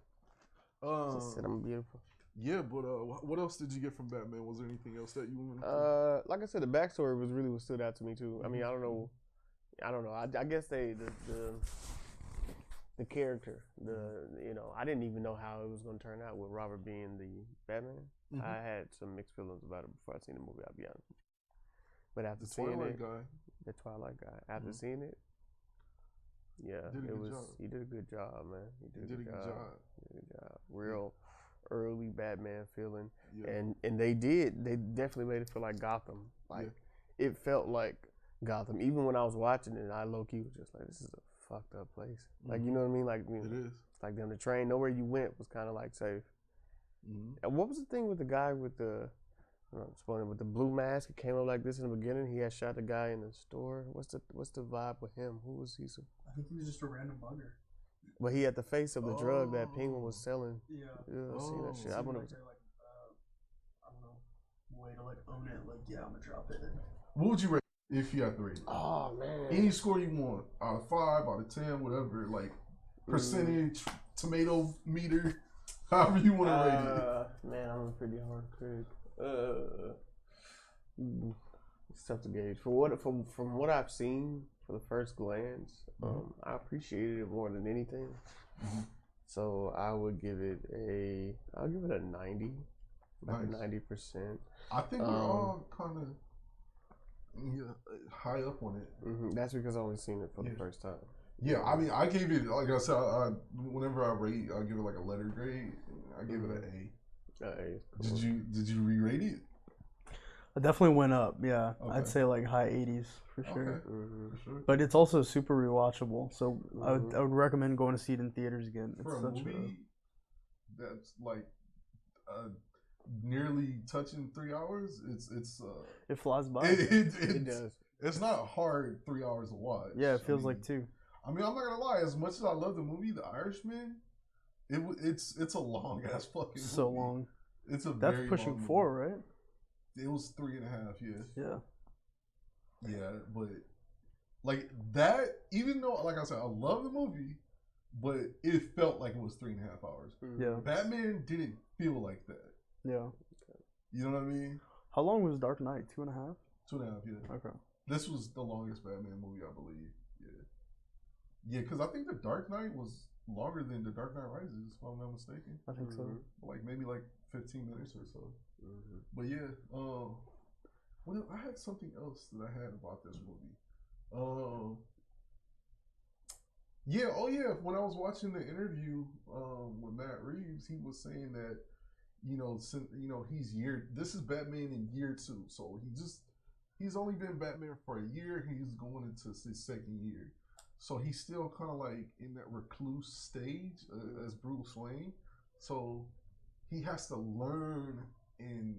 Just said I'm beautiful. Yeah, but what else did you get from Batman? Was there anything else that you wanted to? Like I said, the backstory was really what stood out to me too. I mean, I don't know. I guess the character, I didn't even know how it was going to turn out with Robert being the Batman. I had some mixed feelings about it before I seen the movie. I'll be honest. But after seeing it, the Twilight guy. After seeing it, yeah, he did a good job, man. He did a good job. Real early Batman feeling, and they definitely made it feel like Gotham. Like it felt like Gotham. Even when I was watching it, I low key was just like, this is a fucked up place. Like, you know what I mean? Like, it is. Like on the train, nowhere you went was kind of like safe. And what was the thing with the guy with the with the blue mask? It came up like this in the beginning. He had shot the guy in the store. What's the vibe with him? Who was he? I think he was just a random bugger. But he had the face of the drug that Penguin was selling. Yeah. I seen that shit. I don't know. I don't know. Way to like own it. Like, yeah, I'm gonna drop it. What would you rate if you had to rate it? Oh man. Any score you want, out of 5, out of 10, whatever, like percentage, tomato meter, however you want to rate it. Man, I'm a pretty hard critic. It's tough to gauge. From what I've seen for the first glance, I appreciated it more than anything. So I would give it a 90, like a 90%. I think we're all kind of high up on it. That's because I've only seen it for the first time. Yeah, I mean, I gave it, like I said, whenever I rate, I give it like a letter grade. I gave it an A. Cool. Did you re-rate it? I definitely went up. Yeah, okay. I'd say like high 80s for sure. For sure. But it's also super rewatchable, so I would recommend going to see it in theaters again. It's for a movie that's like nearly touching 3 hours. It flies by. It does. It's not a hard 3 hours to watch. Yeah, it feels like 2. I mean, I'm not gonna lie. As much as I love the movie, The Irishman, it's a long ass fucking movie. So long. It's a that's very pushing long 4, right? It was 3.5. Yeah. Yeah, but like that. Even though, like I said, I love the movie, but it felt like it was 3.5 hours. Yeah. Batman didn't feel like that. Yeah. You know what I mean? How long was Dark Knight? 2.5? 2.5. Yeah. Okay. This was the longest Batman movie, I believe. Yeah, because I think The Dark Knight was longer than The Dark Knight Rises, if I'm not mistaken. I think so. Like maybe like 15 minutes or so. But yeah, Well, I had something else that I had about this movie. Yeah, oh yeah. When I was watching the interview with Matt Reeves, he was saying that this is Batman in year 2, so he's only been Batman for a year. He's going into his second year, so he's still kind of like in that recluse stage as Bruce Wayne. So he has to learn and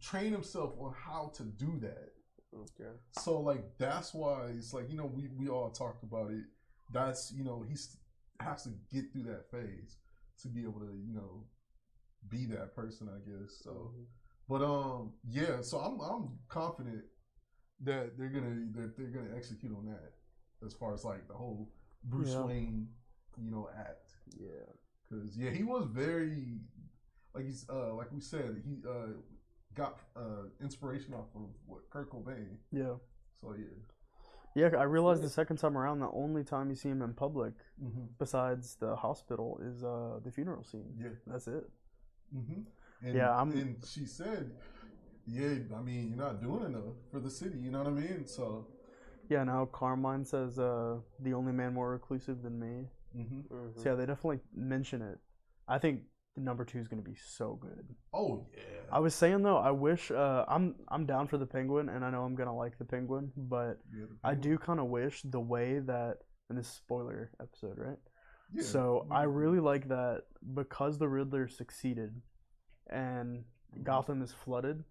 train himself on how to do that. Okay. So like that's why it's like we all talked about it. That's he has to get through that phase to be able to be that person, I guess. So, but yeah. So I'm confident that they're gonna execute on that as far as like the whole Bruce Wayne act. Yeah. Because he was very like he's like we said he got inspiration off of Kurt Cobain. Yeah. So yeah. Yeah, I realized the second time around, the only time you see him in public, besides the hospital, is the funeral scene. Yeah, that's it. And she said, I mean, you're not doing enough for the city. You know what I mean? So. Yeah, now Carmine says, the only man more reclusive than me. So yeah, they definitely mention it. I think number 2 is going to be so good. Oh yeah. I was saying though, I wish I'm down for the Penguin, and I know I'm gonna like the Penguin, but I do kind of wish the way that, and this is spoiler episode, right? Yeah. So I really like that because the Riddler succeeded, and Gotham is flooded.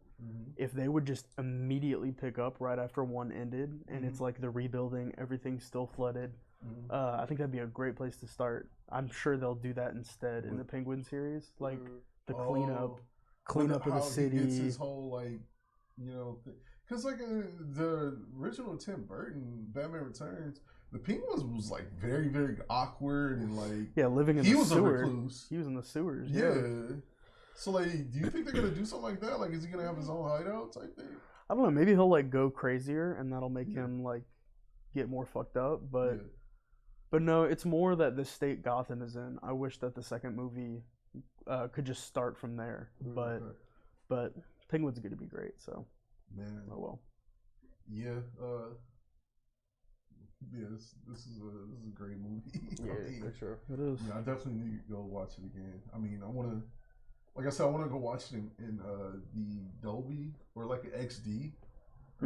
If they would just immediately pick up right after 1 ended, and it's like the rebuilding, everything's still flooded. I think that'd be a great place to start. I'm sure they'll do that instead in the Penguin series, like the cleanup of the city. He gets his whole because like the original Tim Burton Batman Returns, the Penguin was like very very awkward and like living in he the was sewer. A recluse. He was in the sewers. Yeah. So like, do you think they're gonna do something like that? Like, is he gonna have his own hideout type thing? I don't know. Maybe he'll like go crazier, and that'll make him like get more fucked up. But no, it's more that the state Gotham is in. I wish that the second movie could just start from there. But Penguin's going to be great. So oh well. Yeah. This is a great movie. Yeah, for sure. It is. Yeah, I definitely need to go watch it again. I mean, I want to. Like I said, I want to go watch it in the Dolby or like an XD.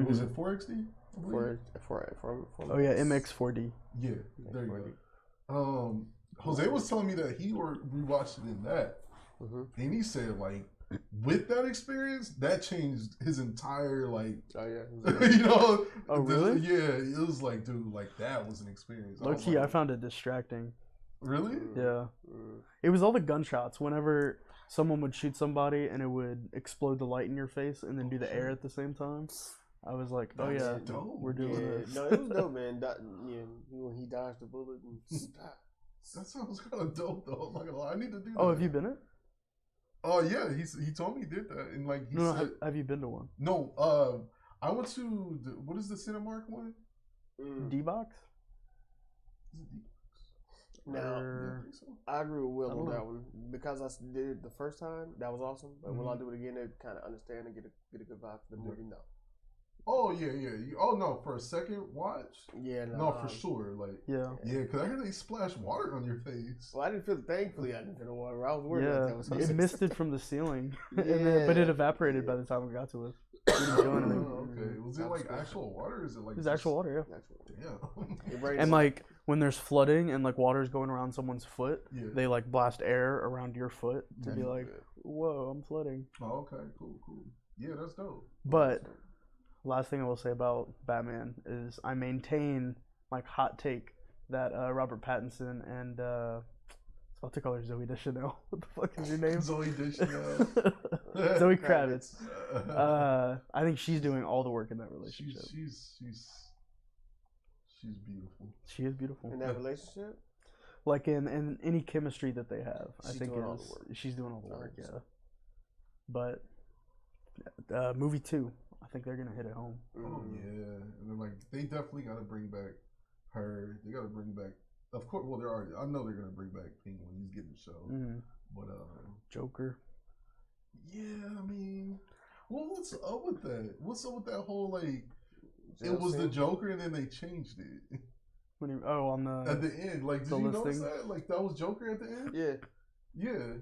Was it 4XD? Oh yeah, MX4D. Yeah, there you go. Jose was telling me that he rewatched it in that, and he said like with that experience that changed his entire like. Oh yeah. Oh really? Yeah, it was like dude, like that was an experience. Low key, I found it distracting. Really? Yeah. It was all the gunshots. Whenever someone would shoot somebody and it would explode the light in your face and then do the air at the same time. I was like, oh yeah, we're doing this. No, it was dope, man. When he dodged the bullet and that sounds kind of dope though. I'm not gonna lie. I need to do that. Oh, have you been it? Oh yeah, he told me he did that, and like he said, have you been to one? No, I went to what is the Cinemark one? D-Box. Is it D-Box? No, I agree with Will on that one because I did it the first time. That was awesome, but will I do it again to kind of understand and get a good vibe for the movie? No. Oh yeah. Oh no, for a second watch. Yeah, no, for sure. Like yeah, because I heard they splash water on your face. Well, I didn't feel. Thankfully, I didn't feel the water. I was worried about that. It misted from the ceiling, but it evaporated by the time it got to us. Okay, was it like actual water? Or is it like? It was actual water. Yeah. Damn. And like when there's flooding and like water's going around someone's foot, they like blast air around your foot to be like, "Whoa, I'm flooding." Oh, okay, cool. Yeah, that's dope. But last thing I will say about Batman is I maintain my hot take that Robert Pattinson and I'll take all her Zoe Deschanel. What the fuck is your name? Zoe Deschanel. Zoe Kravitz. I think she's doing all the work in that relationship. She's beautiful. She is beautiful. In that relationship? Like in any chemistry that they have. She's I think doing all the work. She's doing all the work, yeah. But movie 2, I think they're gonna hit it home. Oh yeah. And then like they definitely gotta bring back her. They gotta bring back, of course, well they're already, I know they're gonna bring back Penguin, he's getting the show. But Joker. yeah, I mean Well, what's up with that? What's up with that whole like? Jail It was the scene? Joker, and then they changed it When you, oh, on the at the end. Like, did the you notice listing? that? Like, that was Joker at the end. Yeah. Yeah.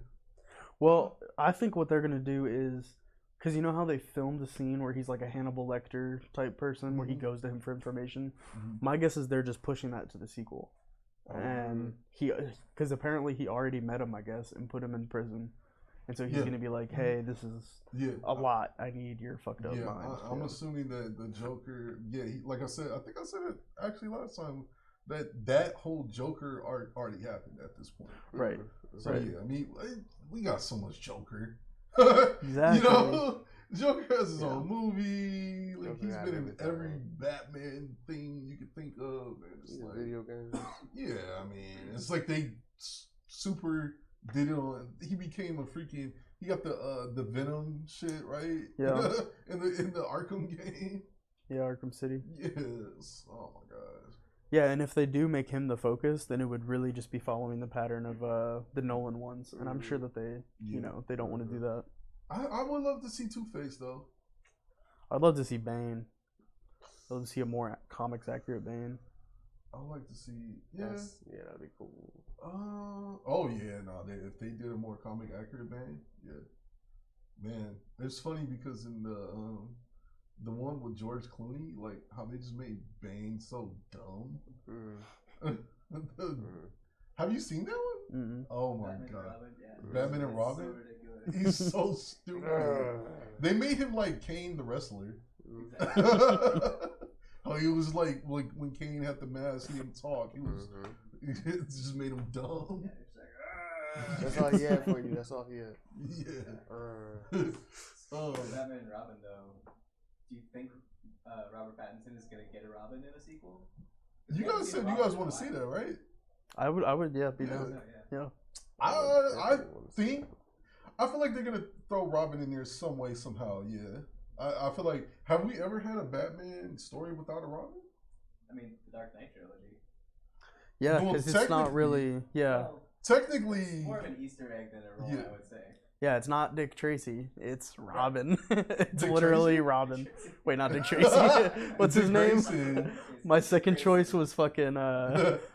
Well, I think what they're gonna do is, because you know how they filmed the scene where he's like a Hannibal Lecter type person, where he goes to him for information. Mhm. My guess is they're just pushing that to the sequel, and because apparently he already met him, I guess, and put him in prison, and so he's Yeah. gonna be like, "Hey, this is Yeah. a lot. I need your fucked up Yeah, mind." I'm assuming that the Joker. Yeah, like I said, I think I said it actually last time that whole Joker arc already happened at this point. Right. So Right. yeah, I mean, we got so much Joker. Exactly. You know, Joker has his Yeah. own movie. Like Joker he's had been in everything. every Batman thing you could think of, and it's like, Video games. yeah, I mean, it's like they super did it on. He became a freaking. He got the Venom shit right. Yeah. in the Arkham game. Yeah, Arkham City. Yes. Oh my gosh. Yeah, and if they do make him the focus, then it would really just be following the pattern of the Nolan ones, and I'm sure that they, you know, they don't want to do that. I would love to see Two-Face though. I'd love to see Bane. I'd love to see a more comics accurate Bane. I'd like to see. Yeah. Yeah, that'd be cool. Oh yeah. No, if they did a more comic accurate Bane, yeah. Man, it's funny because in the one with George Clooney, like how they just made Bane so dumb. Have you seen that one? Mm-mm. Oh my Batman and god. Robin, yeah. Batman and It's Robin? So ridiculous. He's so stupid. They made him like Kane the wrestler. Exactly. Oh, he was like when Kane had the mask, he didn't talk. He was it just made him dumb. Yeah, it's like, That's all he had for you. That's all he had. Yeah. Oh, Batman and Robin, though. Do you think Robert Pattinson is gonna get a Robin in a sequel? you guys said you guys want to see that, right? I would, yeah, be Yeah. down. Yeah. Yeah. I think I feel like they're gonna throw Robin in there some way somehow. Yeah. I feel like, have we ever had a Batman story without a Robin? I mean, the Dark Knight trilogy. Yeah, Well, because it's not technically- really. Yeah. Well, Technically, it's more of an Easter egg than a role, Yeah. I would say. Yeah, it's not Dick Tracy. It's Robin. It's Dick literally Tracy? Robin. Wait, not Dick Tracy. What's his Dick name? Grayson. My second choice was fucking.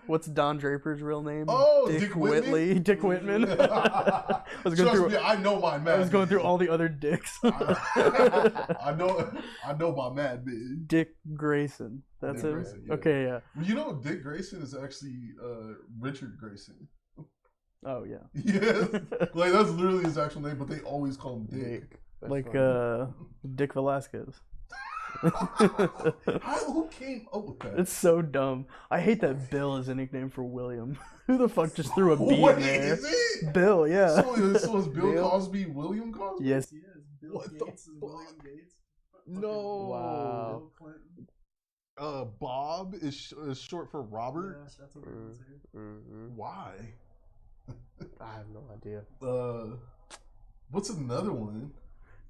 What's Don Draper's real name? Oh, Dick Whitman? Whitley. Dick Whitman. I was going Trust through. me, I know my Mad I was going Men. through all the other dicks. I know my Mad Men. Dick Grayson. That's Dick him. Grayson, yeah. Okay, yeah. You know, Dick Grayson is actually Richard Grayson. Oh yeah. Yes, like that's literally his actual name, but they always call him Dick. That's Like funny. Dick Velasquez. Who came up with that? It's so dumb. I hate that Bill is a nickname for William. Who the fuck just threw a B Wait, in there? is it? Bill, yeah. So is Bill Bill? Cosby William Cosby? Yes. He is. Bill What the Gates is William fuck? Gates. No. Wow. Bill Clinton. Bob is short for Robert. Yeah, that's what we're say. Why? I have no idea. What's another one?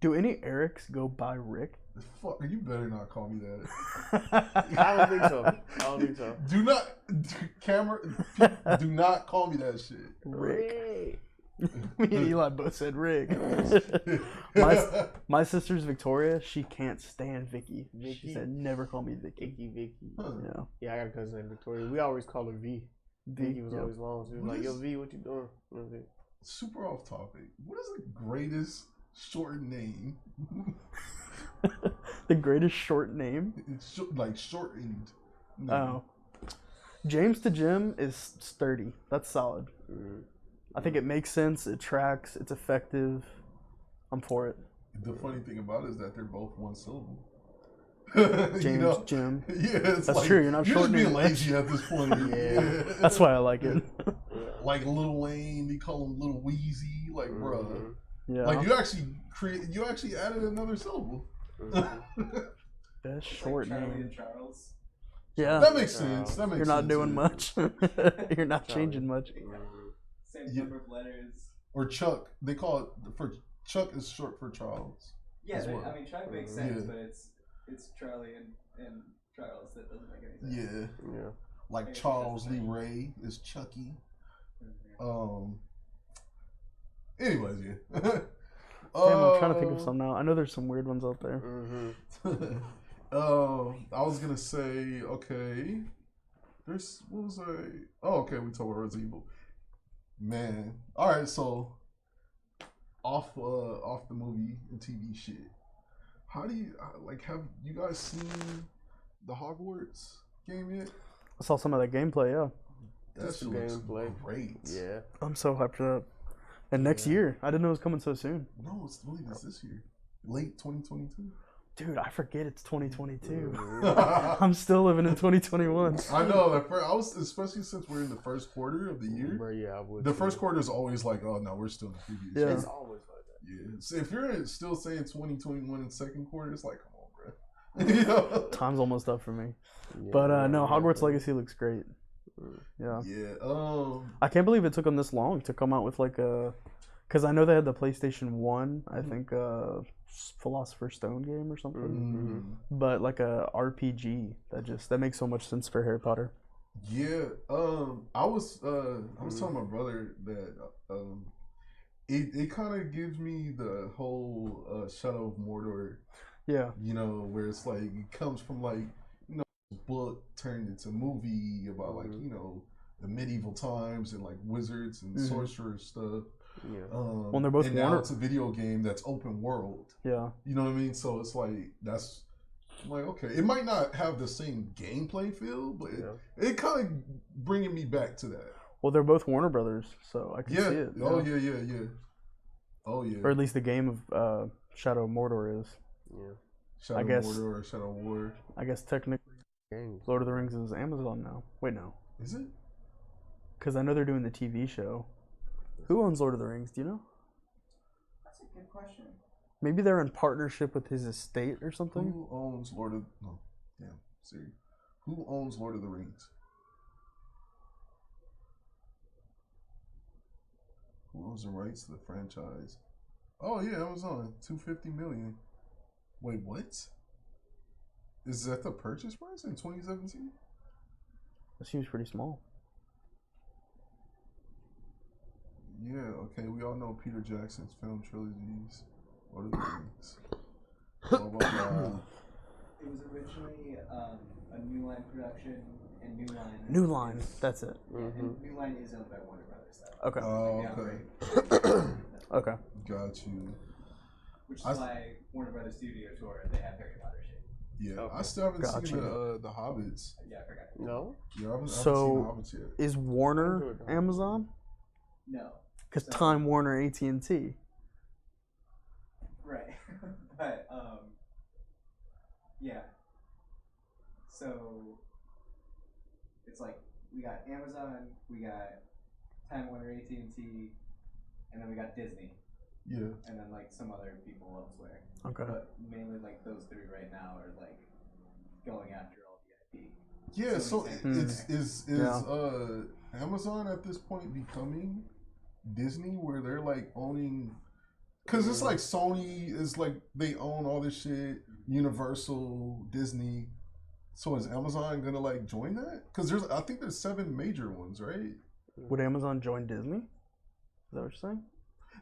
Do any Ericks go by Rick? Fuck, you better not call me that. I don't think so. I don't think so. Do not, do not call me that shit. Rick. Me and Eli both said Rick. My sister's Victoria. She can't stand Vicky. She Vicky? said, "Never call me Vicky." Vicky. Huh. Yeah. Yeah, I got a cousin named Victoria. We always call her V. Vicky was Yep. always long. She was What like, is- "Yo, V, what you doing?" You know what I'm saying? Super off topic. What is the greatest short name? The greatest short name. It's like shortened. name. Oh. James to Jim is sturdy. That's solid. I think it makes sense. It tracks. It's effective. I'm for it. The funny thing about it is that they're both one syllable. James, Jim. Yeah, it's That's like, true, you're not just shortening being much. lazy at this point. Yeah. That's why I like it. Like Lil Wayne, they call him Lil Weezy. Like, bruh. Yeah. Like you actually added another syllable. Best It's short like Charlie name. and Charles. Yeah. That makes sense. That makes You're not sense, doing yeah. much. You're not Charlie. changing much. Same Yeah. number of letters. Or Chuck. They call it for Chuck is short for Charles. Yeah, as well. I mean, Chuck makes sense, Yeah. but it's Charlie and Charles that doesn't make any sense. Yeah. Yeah. Like Maybe Charles that's Lee the name. Ray is Chucky. Mhm. Anyways, yeah. Damn, I'm trying to think of some now. I know there's some weird ones out there. I was gonna say, okay. What was I? Oh, okay, we talked about Resident Evil. Man, all right. So off the movie and TV shit. How do you have you guys seen the Hogwarts game yet? I saw some of that gameplay. Yeah, That's the gameplay. Great. Yeah, I'm so hyped for that. And next year, I didn't know it was coming so soon. No, it's really this year, late 2022. Dude, I forget it's 2022. I'm still living in 2021. I know. I was, especially since we're in the first quarter of the year. Bro, yeah, I would. The first quarter is always like, oh no, we're still in the previous. Yeah. It's always like that. Yeah. So if you're still saying 2021 in second quarter, it's like, come on, bro. You know? Time's almost up for me. Yeah, But no, Hogwarts Legacy looks great. Yeah. Yeah. I can't believe it took them this long to come out with like a, because I know they had the PlayStation 1, I think Philosopher's Stone game or something, but like a RPG that makes so much sense for Harry Potter. Yeah. I was telling my brother that it kind of gives me the whole Shadow of Mordor. Yeah. You know, where it's like it comes from like, you know, book turned into movie about like, you know, the medieval times and like wizards and sorcerers stuff. Yeah. Well, they're both and now it's a video game that's open world. Yeah. You know what I mean? So it's like I'm like, okay, it might not have the same gameplay feel, but it kind of bringing me back to that. Well, they're both Warner Brothers, so I can see it. Oh yeah. Oh yeah. Or at least the game of Shadow of Mordor is. Yeah. Shadow of Mordor or Shadow of War. I guess technically, Lord of the Rings is Amazon now. Wait, no. Is it? Because I know they're doing the TV show. Who owns Lord of the Rings? Do you know? That's a good question. Maybe they're in partnership with his estate or something. Who owns Who owns Lord of the Rings? Who owns the rights to the franchise? Oh yeah, Amazon. $250 million. Wait, what? Is that the purchase price in 2017? That seems pretty small. Yeah, okay, we all know Peter Jackson's film trilogies. Lord of the Rings. Blah, blah, blah. It was originally a New Line production, and New Line, that's it. And New Line is owned by Warner Brothers, though. Okay. Oh, okay. Okay. Got you. Which is why Warner Brothers Studio Tour, they have Harry Potter shit. Yeah, I still haven't seen the Hobbits. Yeah, I forgot. No? Yeah, I haven't seen So, the Hobbits yet. is Warner Amazon? No. Because Time Warner AT&T. Right. But, yeah. So, it's like, we got Amazon, we got Time Warner AT&T, and then we got Disney. Yeah. And then, like, some other people elsewhere. Okay. But mainly, like, those three right now are, like, going after all the IP. Yeah, so is Amazon at this point becoming Disney, where they're like owning? Because it's like Sony is like they own all this shit, Universal, Disney. So is Amazon gonna like join that? Because I think there's 7 major ones, right? Would Amazon join Disney? Is that what you're saying?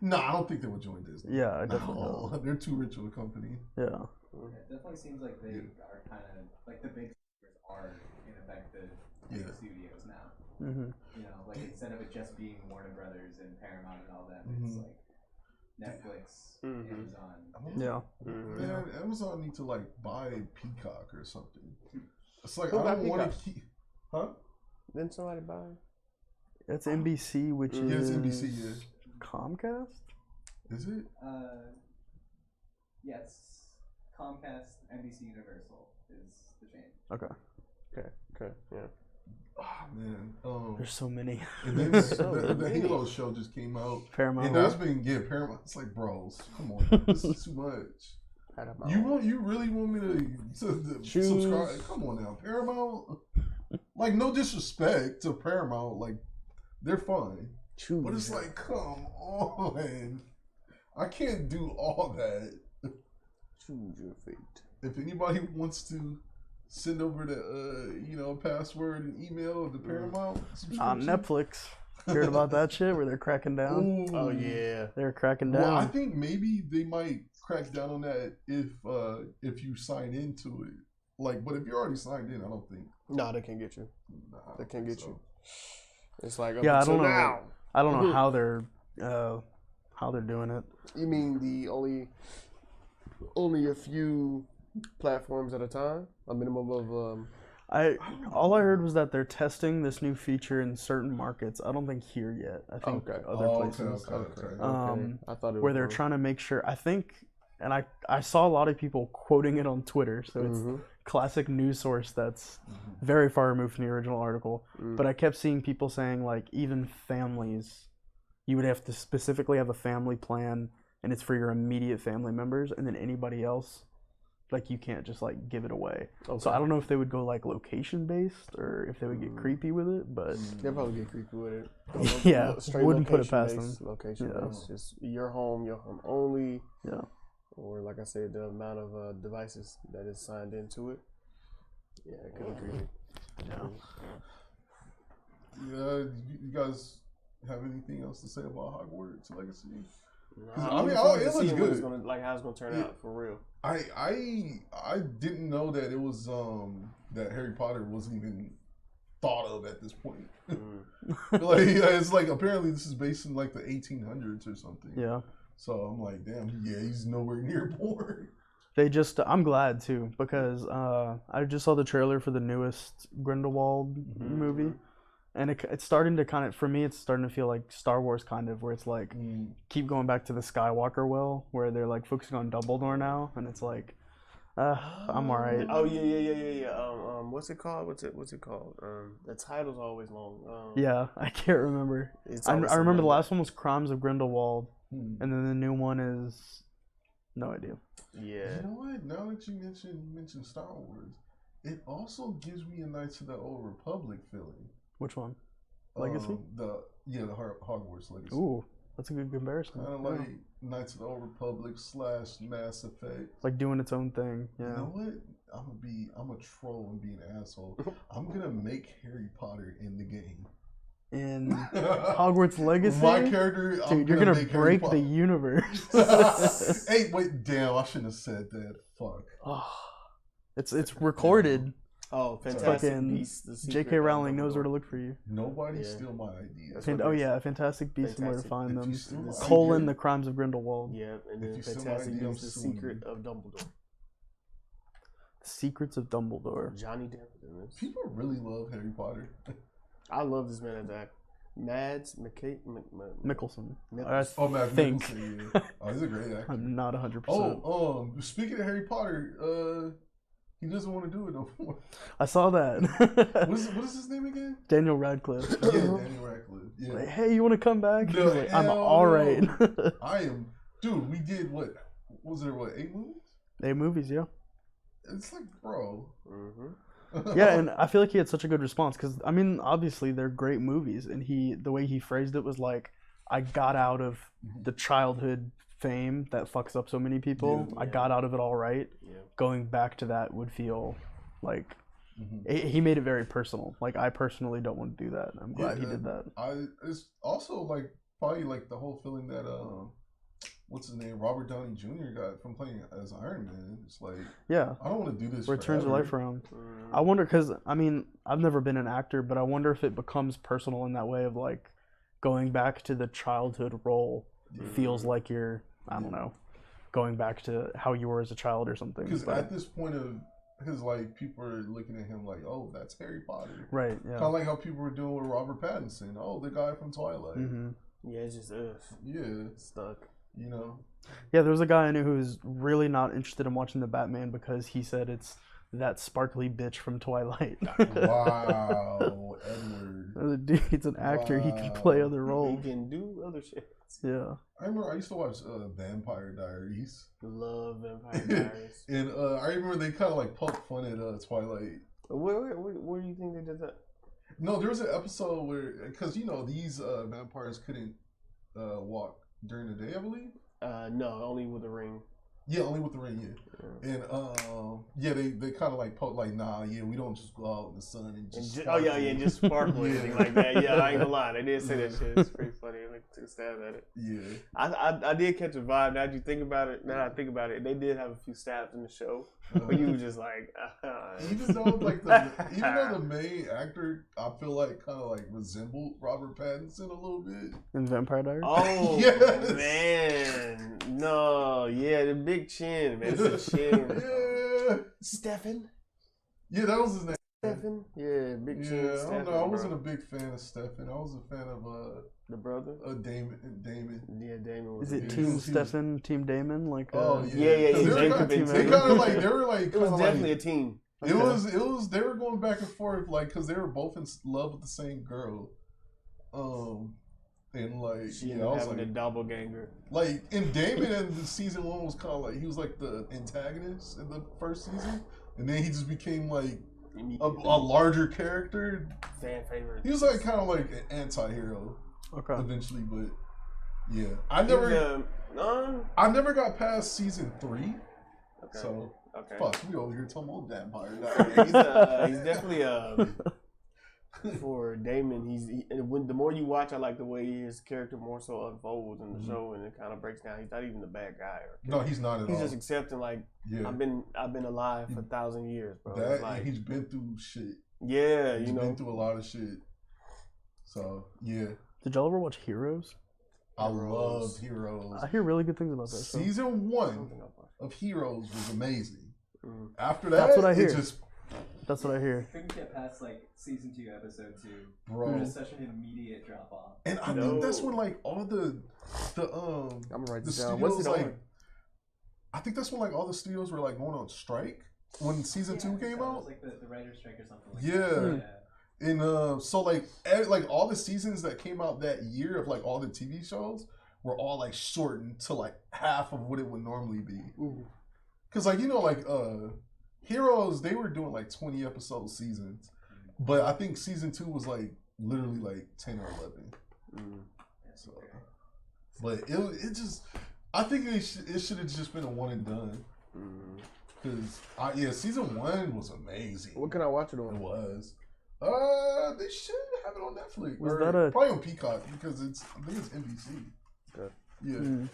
No, I don't think they would join Disney. Yeah, I definitely don't. They're too rich of a company. Yeah. It definitely seems like they are kind of like the big studios are in effect the big studios now. Mm-hmm. You know, like instead of it just being Warner Brothers and Paramount and all that, it's like Netflix, Amazon. Yeah. Man, Amazon need to like buy Peacock or something. It's like Who I don't got want to keep. Huh? Didn't somebody buy? That's NBC, which is it's NBC. Yeah. Comcast. Is it? Yes, Comcast, NBC, Universal is the chain. Okay. Yeah. Oh man. There's so many. And then the Halo show just came out. Paramount. And that's been Paramount. It's like, bros, come on, this is too much. You really want me to subscribe? Come on now, Paramount. Like, no disrespect to Paramount, like they're fine. But it's like, come on, I can't do all that. Choose your fate. If anybody wants to send over the password and email the Paramount subscription. Netflix. Heard about that shit where they're cracking down? Ooh. Oh yeah. They're cracking down. Well, I think maybe they might crack down on that if you sign into it. Like, but if you're already signed in, I don't think. No, they can't get you. Nah, They can't get so. you. It's like up Yeah, I until don't know. now. I don't know how they're doing it. You mean the only a few platforms at a time? A minimum of All I heard was that they're testing this new feature in certain markets. I don't think here yet. I think Okay. other places. Okay. I thought it Where was they're trying to make sure. I think, and I saw a lot of people quoting it on Twitter, so it's classic news source that's very far removed from the original article. But I kept seeing people saying like even families, you would have to specifically have a family plan, and it's for your immediate family members, and then anybody else, like you can't just like give it away. Okay. So I don't know if they would go like location based or if they would get creepy with it, but They'll probably get creepy with it. yeah, Straight wouldn't put it past location-based- them. Location Yeah. based, just your home only. Yeah. Or like I said, the amount of devices that is signed into it. Yeah, it could be creepy. Yeah, you guys have anything else to say about Hogwarts Legacy? I mean, it it looks good. It's gonna, like how it's gonna turn out for real. I didn't know that it was that Harry Potter wasn't even thought of at this point. Like it's like apparently this is based in like the 1800s or something. Yeah. So I'm like, damn, he's nowhere near born. I'm glad too, because I just saw the trailer for the newest Grindelwald movie, and it's starting to kind of, for me, it's starting to feel like Star Wars kind of, where it's like, keep going back to the Skywalker well, where they're like focusing on Dumbledore now, and it's like, I'm alright. Oh yeah. What's it called? What's it called? The title's always long. Yeah, I can't remember. I remember the last one was Crimes of Grindelwald, and then the new one is, no idea. Yeah. You know what? Now that you mentioned Star Wars, it also gives me a Knights of the Old Republic feeling. Which one? Legacy? The Hogwarts Legacy. Ooh, that's a good comparison. Kind of like Knights of the Old Republic / Mass Effect. Like doing its own thing. Yeah. You know what? I'm a troll and be an asshole. I'm gonna make Harry Potter in the game. In Hogwarts Legacy, My character, dude, you're gonna break the universe. Hey, wait, damn! I shouldn't have said that. Fuck. It's recorded. Oh, Fantastic Fucking Beasts. The Secret J.K. of Rowling knows Dumbledore. where to look for you. Nobody steal my ideas. Fantastic Beasts and where to find them. Colon The Crimes of Grindelwald. Yeah, and then If you steal my Fantastic idea, I'm Beasts. The suing Secret you. of Dumbledore. Secrets of Dumbledore. Johnny Depp is in this. People really love Harry Potter. I love this man as actor. Mads Mickelson. Oh, Matt think. Mikkelsen, yeah. Oh, he's a great actor. I'm not 100%. Oh, speaking of Harry Potter, he doesn't want to do it no more. I saw that. What is his name again? Daniel Radcliffe. Yeah, Daniel Radcliffe. Yeah. Like, hey, you want to come back? No, He's like, I'm hell alright. no. I am, dude. We did what? Was there 8 movies? 8 movies, yeah. It's like, bro. Yeah, and I feel like he had such a good response because I mean, obviously they're great movies, and the way he phrased it was like, I got out of the childhood fame that fucks up so many people. Yeah. I got out of it all right. Yeah. Going back to that would feel like he made it very personal. Like I personally don't want to do that. I'm glad he did that. It's also like probably like the whole feeling that what's his name, Robert Downey Jr. got from playing as Iron Man. It's like, yeah, I don't want to do this. Where it turns your life around. I wonder, because I mean, I've never been an actor, but I wonder if it becomes personal in that way of like going back to the childhood role feels like you're, I don't know, going back to how you were as a child or something. Because at this point of his life, people are looking at him like, oh, that's Harry Potter. Right, yeah. Kind of like how people were doing with Robert Pattinson. Oh, the guy from Twilight. Yeah, it's just Yeah. stuck. You know? Yeah, there was a guy I knew who was really not interested in watching the Batman because he said it's that sparkly bitch from Twilight. Wow, Edward. Dude, he's an actor. He can play other He roles. can do other shit. Yeah. I remember I used to watch Vampire Diaries. Love Vampire Diaries. And I remember they kind of like poked fun at Twilight. Where do you think they did that? No, there was an episode where, because you know these vampires couldn't walk during the day, I believe. No, only with a ring. Yeah, only with the ring. Yeah. And they kind of like nah, we don't just go out in the sun and just just sparkle Yeah. anything like that. Yeah, I ain't gonna lie, they did say that shit. It's pretty funny. Like, took a stab at it. Yeah. I did catch a vibe. Now that you think about it, they did have a few stabs in the show, but you was just like, even though the main actor, I feel like kind of like resembled Robert Pattinson a little bit In Vampire Diaries. oh Yes. man, no, yeah, the big chin, man, the chin. Yeah. Stefan. Yeah, that was his name. Stefan. Yeah, big chin. Yeah, I Stefan, don't know. I wasn't bro. a big fan of Stefan. I was a fan of The brother. Damon. Yeah, Damon was. Is it Yeah. Team Stefan, Team Damon? Like, Oh Yeah. 'Cause Jacob They and kind Tim. of like they were like It was kinda definitely like, a team. It was. They were going back and forth, like, because they were both in love with the same girl. And like, She I ended up was having like, a doppelganger. like, and Damon in the season 1 was kind of like he was like the antagonist in the first season, and then he just became like a larger character. Fan favorite. He was like kind of like an anti-hero okay. eventually, but yeah, I never got past season 3. Okay. So. Okay. Fuck, we over here talking about vampire. He's definitely for Damon. The more you watch, I like the way his character more so unfolds in the show, and it kind of breaks down. He's not even the bad guy. No, he's not at all. He's just accepting like I've been alive for 1,000 years, bro. That like, he's been through shit. Yeah, He's been through a lot of shit. So yeah. Did y'all ever watch Heroes? I loved Heroes. I hear really good things about that show. Season 1 of Heroes was amazing. After that, That's what I hear. That's what I hear. Couldn't get past like season 2, episode 2. Bro. It was such an immediate drop off. And I think that's when like all the I'm gonna write this down. studios What's it like on? I think that's when like all the studios were like going on strike when season 2 came so out. It was like the writer's strike or something like Yeah. that. And so like all the seasons that came out that year of like all the TV shows were all like shortened to like half of what it would normally be. Cause like Heroes, they were doing like 20 episode seasons, but I think season 2 was like literally like 10 or 11. So, but it just I think it should have just been a one and done. Cause season 1 was amazing. What can I watch it on? It was. They should have it on Netflix. Was or that probably on Peacock because I think it's NBC. Okay. Yeah.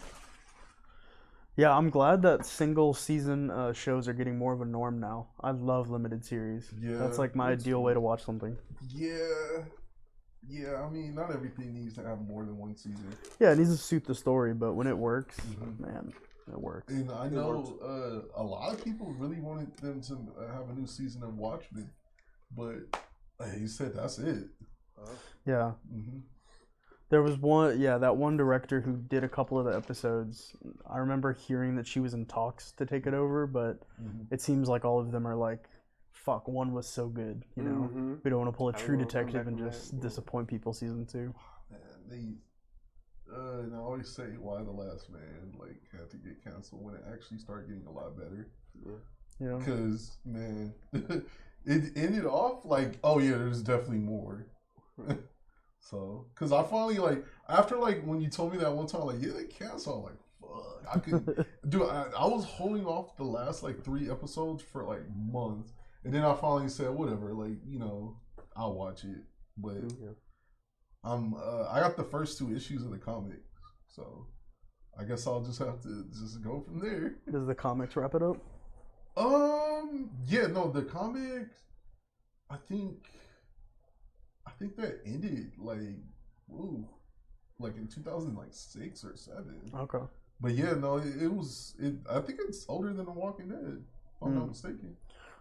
Yeah, I'm glad that single season shows are getting more of a norm now. I love limited series. Yeah. That's like my ideal way to watch something. Yeah. Yeah, I mean, not everything needs to have more than one season. Yeah, it needs to suit the story, but when it works, man, it works. And I know a lot of people really wanted them to have a new season of Watchmen, but he said that's it. Yeah. Mm-hmm. There was that one director who did a couple of the episodes. I remember hearing that she was in talks to take it over, but it seems like all of them are like, fuck, one was so good, you know? We don't want to pull a True Detective and just disappoint people season 2. Man, and I always say why The Last Man like had to get canceled when it actually started getting a lot better. Yeah. Because, man, it ended off like, oh yeah, there's definitely more. So, because I finally, like, after, like, when you told me that one time, like, yeah, they canceled, I'm like, fuck. I could, dude, I was holding off the last, like, 3 episodes for, like, months. And then I finally said, whatever, like, you know, I'll watch it. But I got the first 2 issues of the comic. So, I guess I'll just have to just go from there. Does the comics wrap it up? Yeah, no, the comics, I think that ended like in 2006 or 7. Okay. But yeah, no, I think it's older than The Walking Dead, if I'm not mistaken.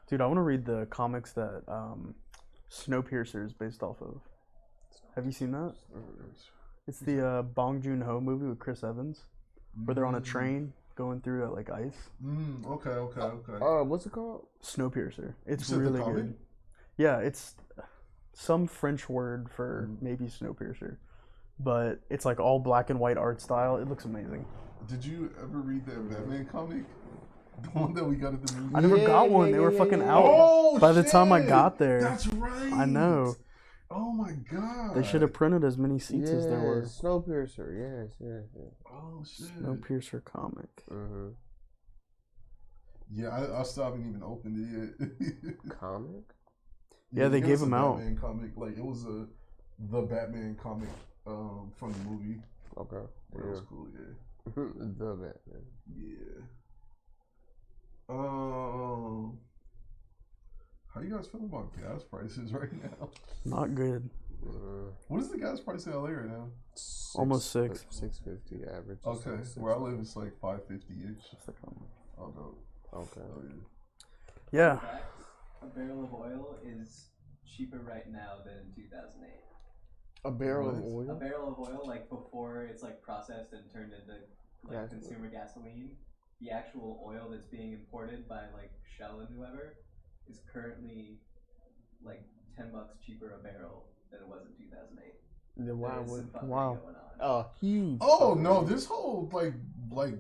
Dude, I want to read the comics that Snowpiercer is based off of. Have you seen that? It's the Bong Joon-ho movie with Chris Evans, where they're on a train going through like ice. Okay. What's it called? Snowpiercer. It's You said really the comic? good. Yeah, it's some French word for maybe Snowpiercer, but it's like all black and white art style. It looks amazing. Did you ever read that Batman comic? The one that we got at the movie? I never got one. They were fucking out by the time I got there. That's right. I know. Oh my god. They should have printed as many seats as there were. Snowpiercer. Yes. Oh shit. Snowpiercer comic. Yeah, I still haven't even opened it yet. Comic? Yeah, they it gave was a them out. Batman comic. Like, it was the Batman comic from the movie. Okay. That was cool, yeah. The Batman. Yeah. How you guys feel about gas prices right now? Not good. What is the gas price in LA right now? Almost $6. $6.50 average. Okay, where I live, it's like $5.50-ish. Oh, no. Okay. Oh, yeah. Yeah. A barrel of oil is cheaper right now than in 2008. A barrel of A oil? barrel of oil, like before it's like processed and turned into like consumer gasoline. The actual oil that's being imported by like Shell and whoever is currently like $10 cheaper a barrel than it was in 2008. Then why There's would some fuckery wow. going on. huge? Oh no, this whole like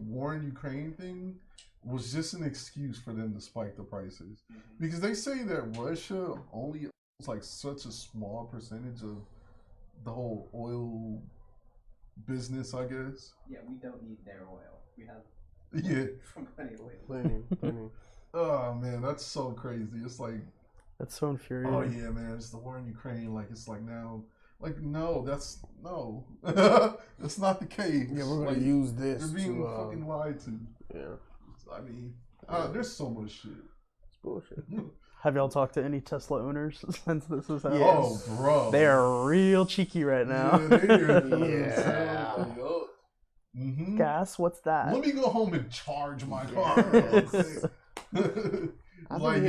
war in Ukraine thing was just an excuse for them to spike the prices, because they say that Russia only owns like such a small percentage of the whole oil business, I guess. Yeah, we don't need their oil. We have from plenty of oil. Plenty. Oh man, that's so crazy. It's like, That's so infuriating. oh yeah, man, it's the war in Ukraine. Like, it's like now, like no, that's not the case. Yeah, we're gonna like, use this. You're being to, fucking lied to. Yeah. I mean, there's so much shit. It's bullshit. Have y'all talked to any Tesla owners since this has happened? Oh, bro. They are real cheeky right now. Yeah. Mm-hmm. Gas? What's that? Let me go home and charge my car. Like,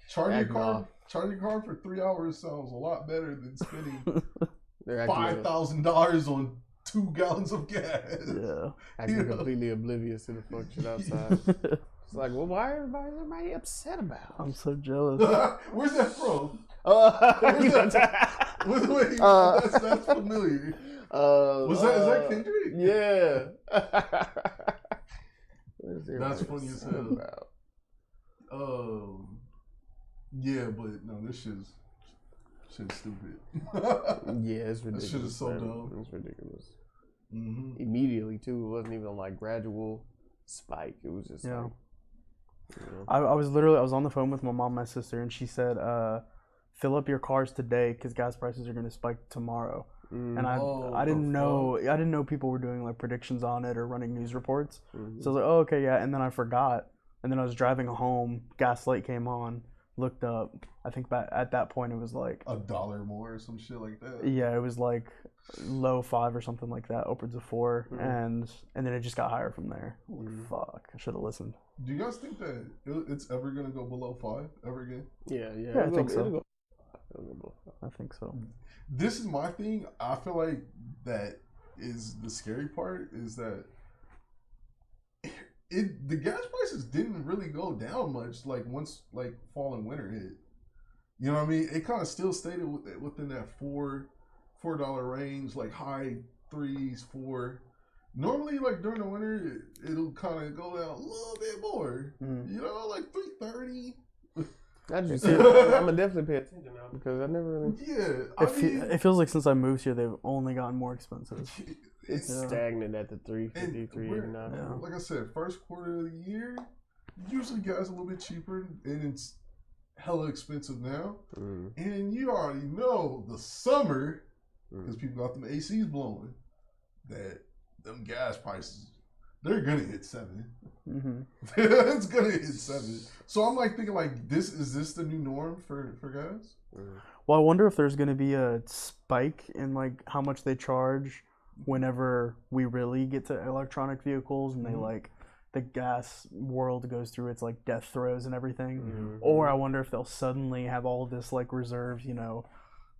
charging car for 3 hours sounds a lot better than spending $5,000 on 2 gallons of gas. Yeah. Acting completely oblivious to the fuck shit outside. It's like, well, why is everybody upset about? I'm so jealous. Where's that from? Where's that? Wait, that's familiar. Is that Kendrick? Yeah. That's funny as hell. Yeah, but no, this shit's stupid. Yeah, it's ridiculous. This shit is so dumb. It's ridiculous. Mm-hmm. Immediately too. It wasn't even like gradual spike. It was just like. You know. I was on the phone with my mom and my sister, and she said, fill up your cars today because gas prices are going to spike tomorrow. And I didn't know people were doing like predictions on it or running news reports. So I was like, oh, okay, yeah. And then I forgot. And then I was driving home, gas light came on, looked up. I think at that point it was like $1 more or some shit like that. Yeah, it was like low 5 or something like that, upwards of 4, and then it just got higher from there. Fuck, I should have listened. Do you guys think that it's ever gonna go below 5 ever again? Yeah, I think so. I think so. This is my thing. I feel like that is the scary part, is that the gas prices didn't really go down much like once like fall and winter hit. You know what I mean? It kind of still stayed within that $4 range, like high 3s, 4. Normally, like during the winter, it'll kind of go down a little bit more. You know, like 330. I'm gonna definitely pay attention now because I never really. Yeah, it feels like sinns I moved here, they've only gotten more expensive. It's stagnant at the 350, 389. Yeah. Like I said, first quarter of the year, usually gas a little bit cheaper, and it's hella expensive now. And you already know the summer, because people got them ACs blowing, that them gas prices, they're gonna hit 7. It's gonna hit 7. So I'm like thinking, like, is this the new norm for gas? Well, I wonder if there's gonna be a spike in like how much they charge whenever we really get to electronic vehicles and they like the gas world goes through its like death throes and everything. Or I wonder if they'll suddenly have all of this like reserves, you know,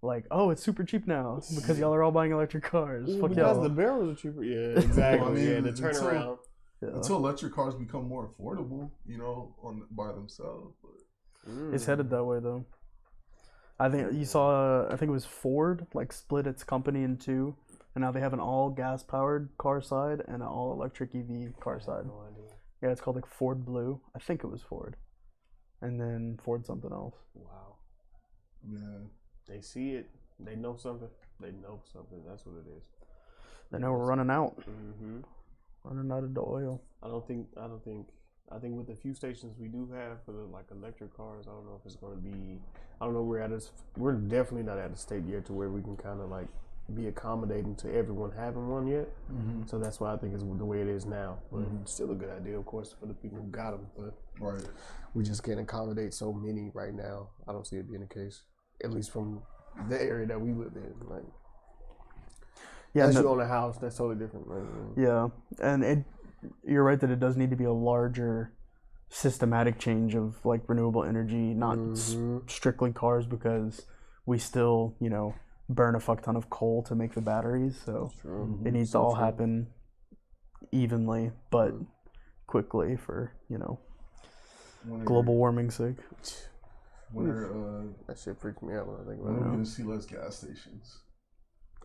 like, oh, it's super cheap now because y'all are all buying electric cars. Fuck because y'all. The barrels are cheaper. Yeah, exactly. Well, I mean, the turnaround. Until electric cars become more affordable, you know, by themselves. But. It's headed that way though. I think you saw. I think it was Ford like split its company in 2, and now they have an all gas powered car side and an all electric EV car side. No idea. Yeah, it's called like Ford Blue. I think it was Ford, and then Ford something else. Wow. Yeah. They see it. They know something. They know something. That's what it is. They know we're running out. Running out of the oil. I don't think I think with the few stations we do have for the like electric cars, I don't know if it's going to be. I don't know. We're definitely not at a state yet to where we can kind of like be accommodating to everyone having one yet. Mm-hmm. So that's why I think it's the way it is now. But it's still a good idea, of course, for the people who got them. But we just can't accommodate so many right now. I don't see it being the case, at least from the area that we live in. Like, unless you own a house, that's totally different. Right? Yeah, and you're right that it does need to be a larger systematic change of like renewable energy, not strictly cars, because we still, burn a fuck ton of coal to make the batteries. So it needs to all happen evenly, but quickly for, global warming's sake. That shit freaks me out when I think about it. We're going to see less gas stations.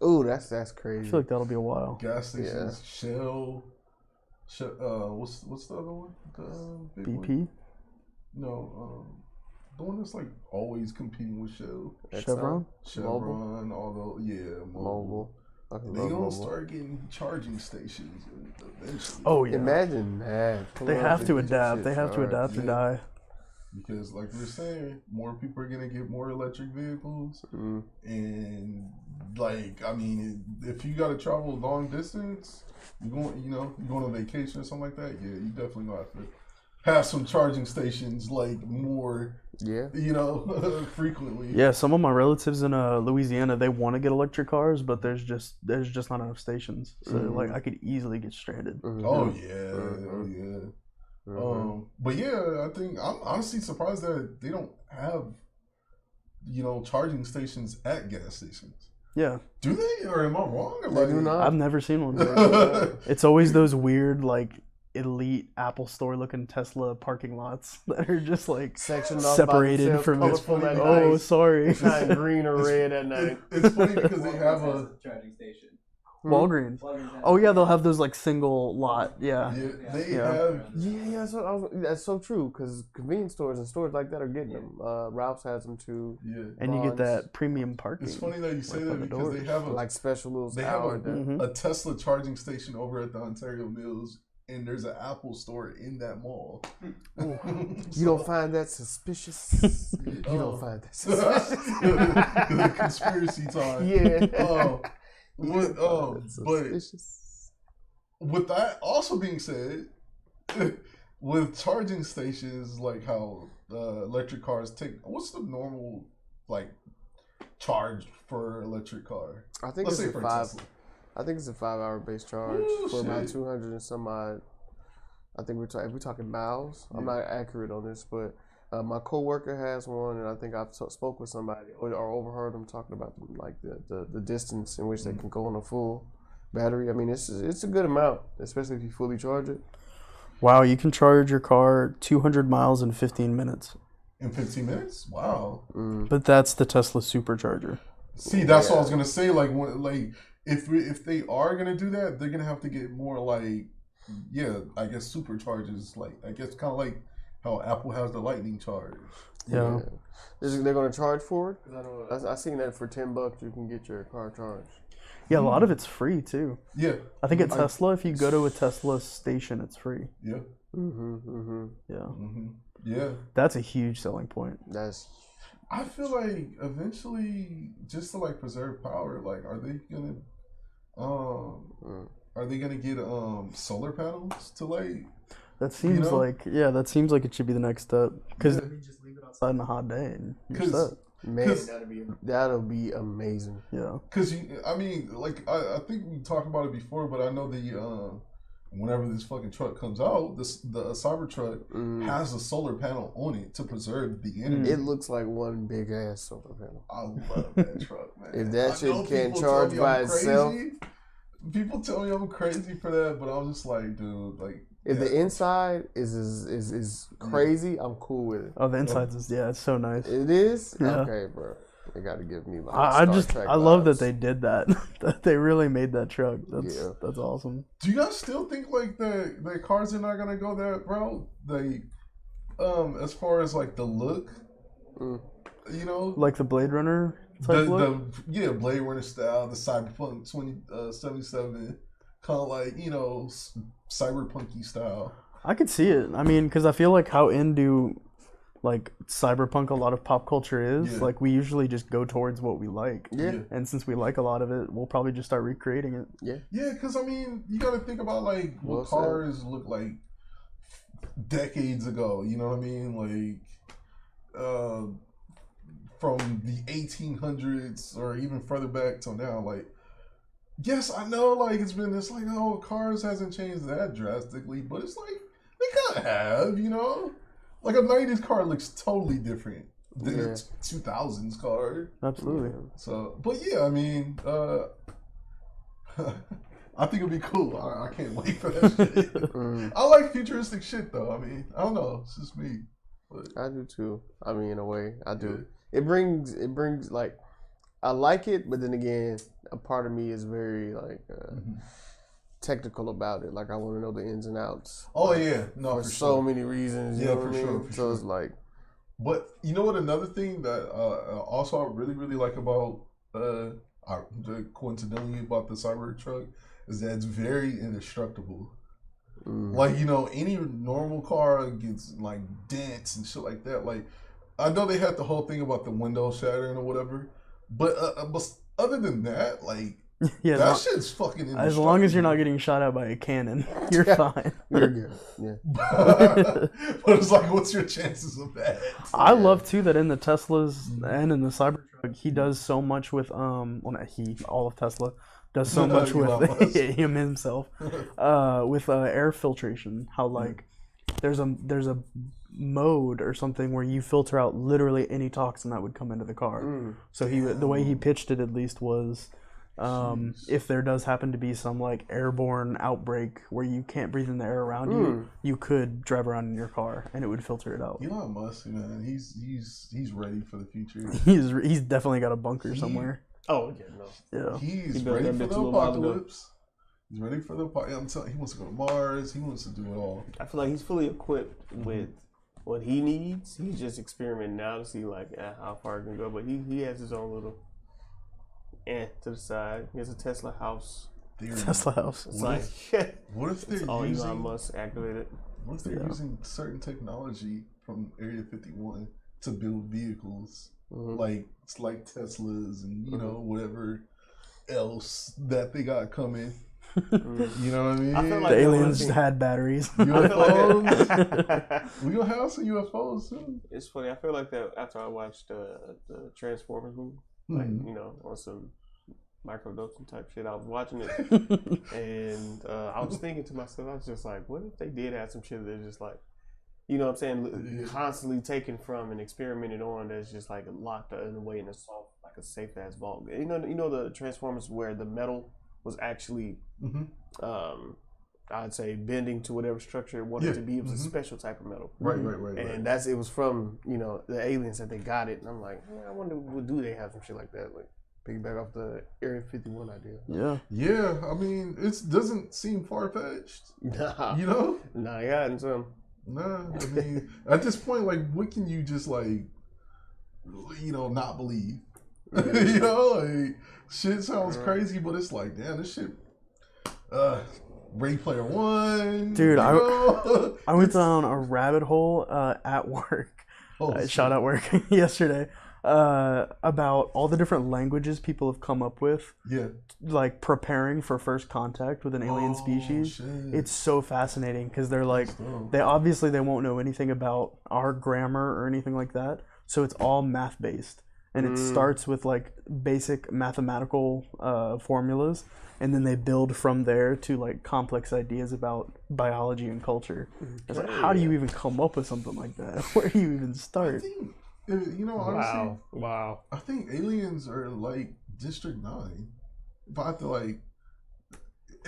Oh, that's crazy. I feel like that'll be a while. Gas stations, Shell, what's the other one? The big BP? One? No, the one that's like always competing with Shell. Chevron, all the Mobile. They gonna start getting charging stations eventually. Oh yeah. Imagine that. They have to adapt. They have to adapt or die. Because like we were saying, more people are gonna get more electric vehicles, and like I mean, if you gotta travel long distance, you're going on vacation or something like that. Yeah, you definitely gonna have to have some charging stations like more. Yeah. Frequently. Yeah, some of my relatives in Louisiana, they want to get electric cars, but there's just not enough stations. So like I could easily get stranded. Oh yeah. But yeah, I think I'm honestly surprised that they don't have, charging stations at gas stations. Yeah. Do they? Or am I wrong? They do not. I've never seen one. It's always those weird, like, elite Apple Store looking Tesla parking lots that are just like separated from it. Oh, sorry. It's not green or red at night. It's funny because they have a charging station. Walgreens. Oh yeah, they'll have those like single lot. Yeah. They have. Yeah. So that's so true because convenience stores and stores like that are getting them. Ralph's has them too. Yeah. And you get that premium parking. It's funny that you say that because they have like special little. They have a Tesla charging station over at the Ontario Mills. And there's an Apple store in that mall. You don't find that suspicious? You don't find that suspicious? The conspiracy time. Yeah. But with that also being said, with charging stations, like how electric cars take, what's the normal like charge for electric car? I think it's a 5-hour base charge for about 200 and some odd. I think we're talking miles. I'm not accurate on this, but my coworker has one, and I think I've spoke with somebody or overheard them talking about like the distance in which they can go on a full battery. I mean, it's a good amount, especially if you fully charge it. Wow, you can charge your car 200 miles in 15 minutes. In 15 minutes? Wow. But that's the Tesla supercharger. See, that's what I was gonna say. Like, if they are gonna do that, they're gonna have to get more like, I guess superchargers. Like, I guess kind of like how Apple has the Lightning charge. Yeah. They're gonna charge for it. I seen that for $10 you can get your car charged. Yeah, a lot of it's free too. Yeah. I think at Tesla, if you go to a Tesla station, it's free. Yeah. Yeah. That's a huge selling point. I feel like eventually, just to like preserve power, like are they gonna get solar panels to like? That seems like it should be the next step because then you just leave it outside on a hot day and you're set. Man, that'll be amazing. Yeah. Because I think we talked about it before, but I know whenever this fucking truck comes out, the Cybertruck has a solar panel on it to preserve the energy. It looks like one big ass solar panel. I love that truck, man. If that shit can't charge by itself, people tell me I'm crazy for that, but I was just like, dude, like. If the inside is crazy, I'm cool with it. Oh, the inside is it's so nice. It is? Yeah. Okay, bro. They got to give me like I love that they did that. That they really made that truck. That's awesome. Do you guys still think like the cars are not gonna go that route? As far as like the look, like the Blade Runner type look? Blade Runner style, the Cyberpunk 2077, kind of like cyberpunky style. I could see it. I mean, because I feel like how into like cyberpunk a lot of pop culture is, like we usually just go towards what we like. Yeah. And since we like a lot of it, we'll probably just start recreating it. Yeah. Yeah, because I mean, you got to think about like what cars look like decades ago. You know what I mean? Like, from the 1800s or even further back till now. Like, yes, I know, like it's been this like, oh, cars hasn't changed that drastically, but it's like they kind of have, you know. Like a 90s car looks totally different than a 2000s car. Absolutely. So, but yeah, I mean, I think it'd be cool. I can't wait for that shit. I like futuristic shit though. I mean, I don't know. It's just me. But. I do too. I mean, in a way, I do. Yeah. It brings like, I like it, but then again, a part of me is very like technical about it. Like I want to know the ins and outs. Oh yeah, no, for so many reasons. You know what I mean? For so sure. It's like. But you know what? Another thing that also I really like about coincidentally about the Cybertruck is that it's very indestructible. Like, you know, any normal car gets like dents and shit like that. Like, I know they had the whole thing about the window shattering or whatever, but other than that, like, that shit's fucking indestructible. As long as you're not getting shot at by a cannon, you're fine. You're good. Yeah. But it's like, what's your chances of that? I love too that in the Teslas and in the Cybertruck, he does so much with well, not he, all of Tesla does so much with him himself with air filtration. How like there's a mode or something where you filter out literally any toxin that would come into the car. So the way he pitched it at least was if there does happen to be some like airborne outbreak where you can't breathe in the air around you, you could drive around in your car and it would filter it out. Elon Musk, man, he's ready for the future. He's definitely got a bunker somewhere. Oh yeah, no. Yeah. He's ready for the apocalypse. He's ready for the apocalypse. I'm telling you, he wants to go to Mars. He wants to do it all. I feel like he's fully equipped with what he needs. He's just experimenting now to see like how far it can go. But he has his own little to the side. He has a Tesla house. Tesla house. It's like what if they're all using Elon Musk activated? What if they're using certain technology from Area 51 to build vehicles like Teslas and you know whatever else that they got coming? You know what I mean? I feel like the aliens had batteries. UFOs. We gonna have some UFOs soon. It's funny. I feel like that after I watched the Transformers movie, like you know, on some microdosing type shit. I was watching it, and I was thinking to myself, I was just like, what if they did have some shit that's just like, you know what I'm saying, constantly taken from and experimented on that's just like locked in away in a soft, like a safe ass vault. You know the Transformers where the metal was actually, I'd say bending to whatever structure it wanted to be. It was a special type of metal. Right. And it was from, you know, the aliens that they got it. And I'm like, I wonder, do they have some shit like that? Like, piggyback off the Area 51 idea. Yeah, I mean, it doesn't seem far-fetched. Nah. You know? Nah, yeah, and some. Nah, I mean, at this point, like, what can you just, like, you know, not believe? You know, like, shit sounds crazy, but it's like, damn, this shit, Ready Player One. Dude, I went down a rabbit hole at work. Shout out work yesterday. About all the different languages people have come up with. Yeah. Like preparing for first contact with an alien species. Shit. It's so fascinating because they're like, they won't know anything about our grammar or anything like that. So it's all math based. And it starts with like basic mathematical formulas. And then they build from there to like complex ideas about biology and culture. It's like, how do you even come up with something like that? Where do you even start? You know, honestly, wow. I think aliens are like District 9. If I have to like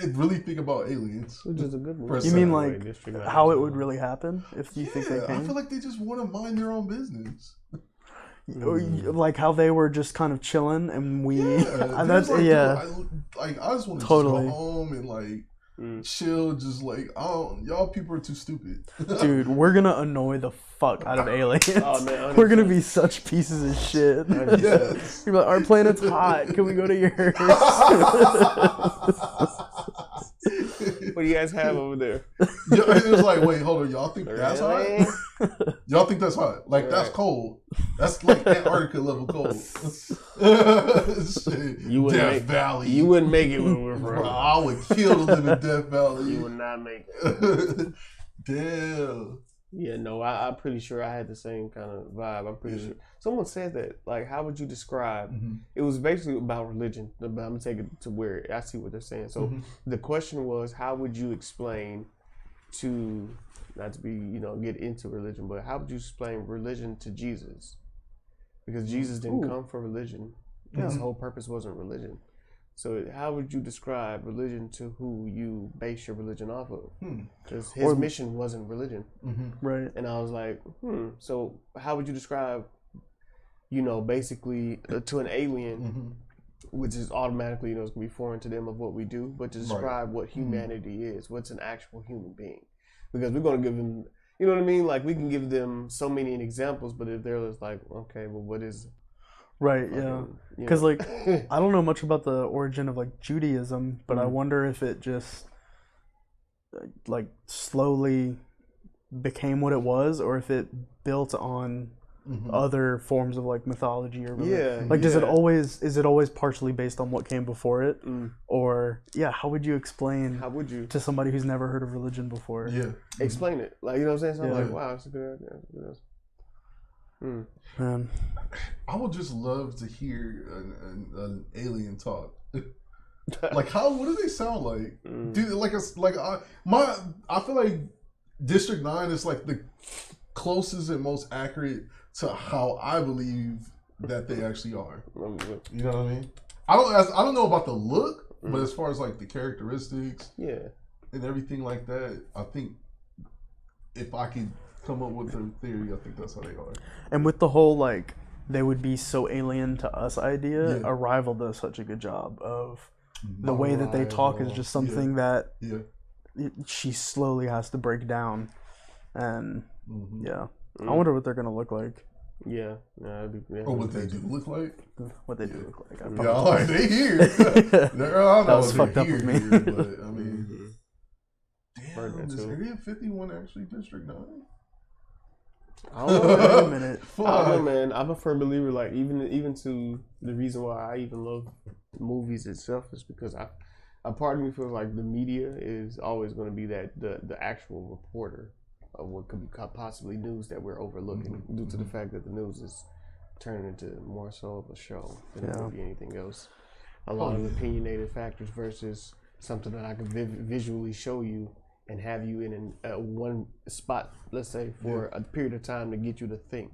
really think about aliens, which is a good movie. You mean like how it would really happen if you think they came? I feel like they just want to mind their own business. Like how they were just kind of chilling and we. That's like, I just want to go home and like. Chill, just like, y'all people are too stupid. Dude, we're gonna annoy the fuck out of aliens. Oh, man, we're gonna be such pieces of shit. Yes. You're like, our planet's hot. Can we go to yours? What do you guys have over there? Yeah, it was like, wait, hold on, y'all think that's Really? hot? Y'all think that's hot? Like that's cold. That's like Antarctica level cold. Shit. Death Valley. You wouldn't make it when we were Bro, from. I would kill to live in Death Valley. You would not make it. Damn. Yeah, no, I'm pretty sure I had the same kind of vibe. I'm pretty sure. Someone said that, like, how would you describe? It was basically about religion. But I'm going to take it to where I see what they're saying. So the question was, how would you explain to, not to be, get into religion, but how would you explain religion to Jesus? Because Jesus didn't come for religion. His whole purpose wasn't religion. So how would you describe religion to who you base your religion off of? Because his mission wasn't religion. Right. And I was like, so how would you describe, basically to an alien, which is automatically, it's going to be foreign to them of what we do, but to describe what humanity is, what's an actual human being. Because we're going to give them, you know what I mean? Like, we can give them so many examples, but if they're just like, okay, well, what is Right, yeah. Because, like, I don't know much about the origin of, like, Judaism, but I wonder if it just, like, slowly became what it was, or if it built on other forms of, like, mythology or religion. Yeah. Like, is it always partially based on what came before it? Or, how would you explain to somebody who's never heard of religion before? Yeah. Explain it. Like, you know what I'm saying? So I'm like, wow, that's a good idea. Man. I would just love to hear an alien talk. Like, what do they sound like? Dude, I feel like District 9 is like the closest and most accurate to how I believe that they actually are. You know what I mean? I don't know about the look, but as far as like the characteristics, and everything like that, I think if I could come up with a theory, I think that's how they are. And with the whole, like, they would be so alien to us idea, Arrival does such a good job of the way that they talk is just something that she slowly has to break down. And, I wonder what they're going to look like. Or what they do look like? What they do look like. They here. That was fucked up with me. But, I mean, damn, is Area 51 actually District 9? I don't know. Wait a minute. I don't know, man. I'm a firm believer. Like, even to the reason why I even love movies itself is because a part of me feels like the media is always going to be the actual reporter of what could be possibly news that we're overlooking due to the fact that the news is turning into more so of a show than it would be anything else. A lot of opinionated factors versus something that I can visually show you and have you in one spot, let's say, for a period of time to get you to think.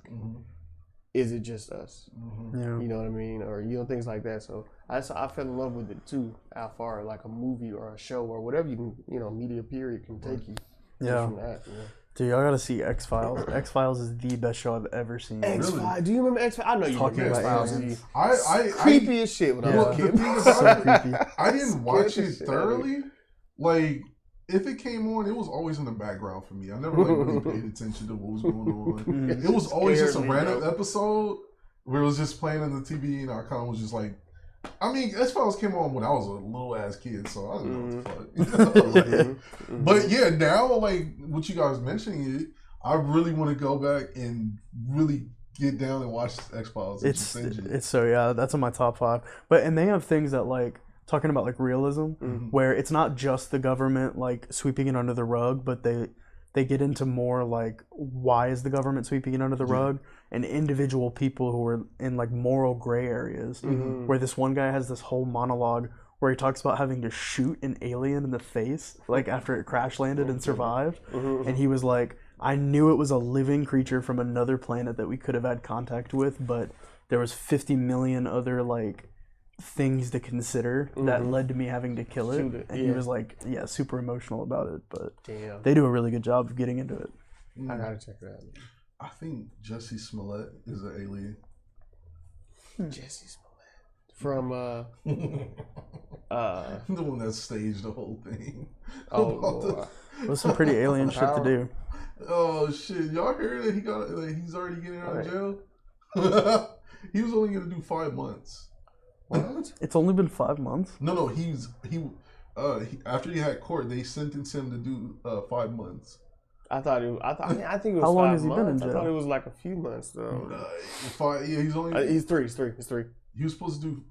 Is it just us? You know what I mean? Or, things like that. So I fell in love with it too, how far like a movie or a show or whatever you can, media period can take you. From that, Dude, y'all gotta see X-Files. X-Files is the best show I've ever seen. X-Files? Really? Do you remember X-Files? I know you Talking remember about X-Files. Creepy as shit when I was a kid. So creepy. I didn't watch it thoroughly. Like, if it came on, it was always in the background for me. I never really paid attention to what was going on. It was always just a random episode where it was just playing on the TV, and I kind of was just like, I mean, X-Files came on when I was a little ass kid, so I didn't know what the fuck. But yeah, now, like, what you guys mentioning it, I really want to go back and really get down and watch X-Files. That's on my top 5. And they have things that, like, talking about, like, realism, where it's not just the government, like, sweeping it under the rug, but they get into more, like, why is the government sweeping it under the rug, and individual people who are in, like, moral gray areas, where this one guy has this whole monologue where he talks about having to shoot an alien in the face, like, after it crash landed and survived, and he was like, I knew it was a living creature from another planet that we could have had contact with, but there was 50 million other, like, things to consider that led to me having to kill it. And he was like, super emotional about it, but they do a really good job of getting into it. I gotta check it out. I think Jussie Smollett is an alien. Jussie Smollett from the one that staged the whole thing. There's some pretty alien shit to do. Oh shit! Y'all heard that he's already getting out of jail? He was only gonna do 5 months. What? It's only been 5 months? No, after he had court, they sentenced him to do 5 months. I think it was How long 5 has he been in months. I jail? thought it was like a few months though. He's only. He's three. He was supposed to do.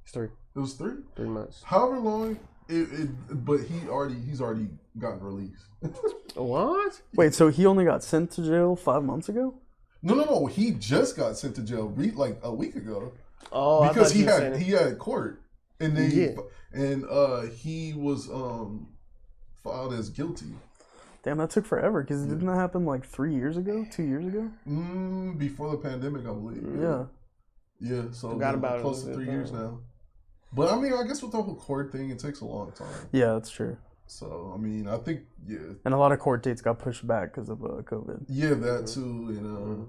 It's 3. It was 3. 3 months. However long but he's already gotten released. What? Wait, so he only got sent to jail 5 months ago? No. He just got sent to jail like a week ago. Oh, because he had court, and he was filed as guilty. Damn, that took forever. Because didn't that happen like 3 years ago? 2 years ago? Before the pandemic, I believe. Yeah. Yeah. So Forgot about close to 3 years now. But I mean, I guess with the whole court thing, it takes a long time. Yeah, that's true. So I mean, I think and a lot of court dates got pushed back because of COVID. Yeah, that too.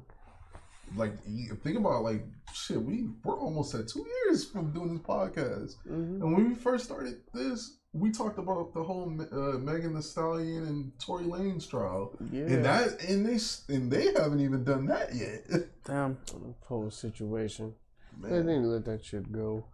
Like think about like shit. We're almost at 2 years from doing this podcast, and when we first started this, we talked about the whole Megan Thee Stallion and Tory Lanez trial. Yeah, and they haven't even done that yet. Damn, whole situation. Man. They didn't let that shit go.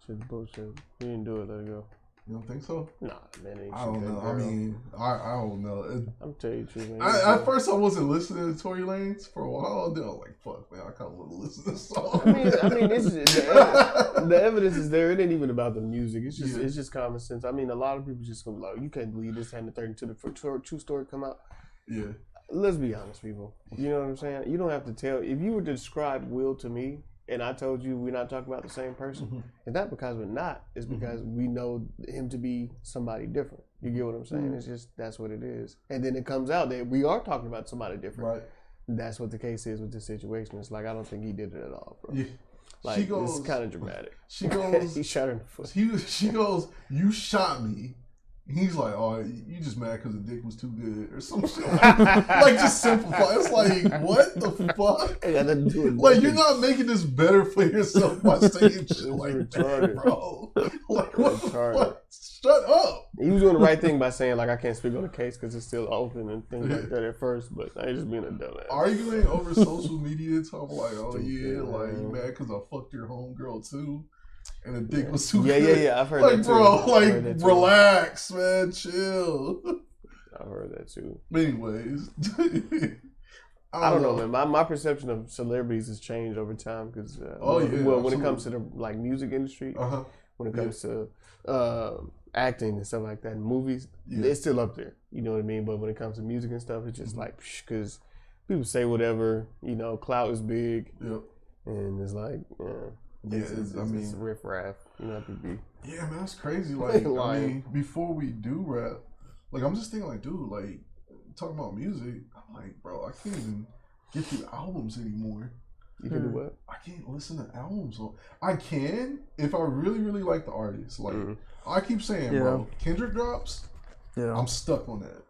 Shit's bullshit. He didn't do it. Let it go. You don't think so? Nah, man. I don't know. I mean, I don't know. I'm telling you the truth, man. At first, I wasn't listening to Tory Lanez for a while. Then I was like, "Fuck, man, I kind of want to listen to this song." I mean, the evidence is there. It ain't even about the music. It's just common sense. I mean, a lot of people just gonna be like, "You can't believe this happened 32 for true story come out." Yeah. Let's be honest, people. You know what I'm saying? You don't have to tell. If you were to describe Will to me, and I told you we're not talking about the same person, it's not because we're not. It's because we know him to be somebody different. You get what I'm saying? It's just, that's what it is. And then it comes out that we are talking about somebody different. Right. That's what the case is with this situation. It's like, I don't think he did it at all, bro. Yeah. Like, it's kind of dramatic. She goes, he shot her in the foot. She goes, "You shot me." He's like, "Oh, you just mad because the dick was too good," or some shit. Like just simplify. It's like, what the fuck? Like, you're not making this better for yourself by saying shit like that, bro. Like, what the fuck? Shut up. He was doing the right thing by saying, like, I can't speak on the case because it's still open and things like that at first, but I ain't just being a dumbass. Arguing over social media, talking like, "Oh yeah, like you mad because I fucked your homegirl too." And the dick was too good. Yeah, I've heard like, that too. Bro, like, relax, man, chill. I've heard that too. Anyways. I don't know, man. My perception of celebrities has changed over time because, when it comes to the, like, music industry, when it comes to acting and stuff like that, and movies, it's still up there. You know what I mean? But when it comes to music and stuff, it's just like, because people say whatever, you know, clout is big. Yep. And it's like, it's riff-raff. You know, yeah, man, that's crazy. Like, I mean, before we do rap, like, I'm just thinking, like, dude, like, talking about music, I'm like, bro, I can't even get through albums anymore. You can do what? I can't listen to albums. I can if I really, really like the artist. Like, I keep saying, bro, Kendrick drops, I'm stuck on that.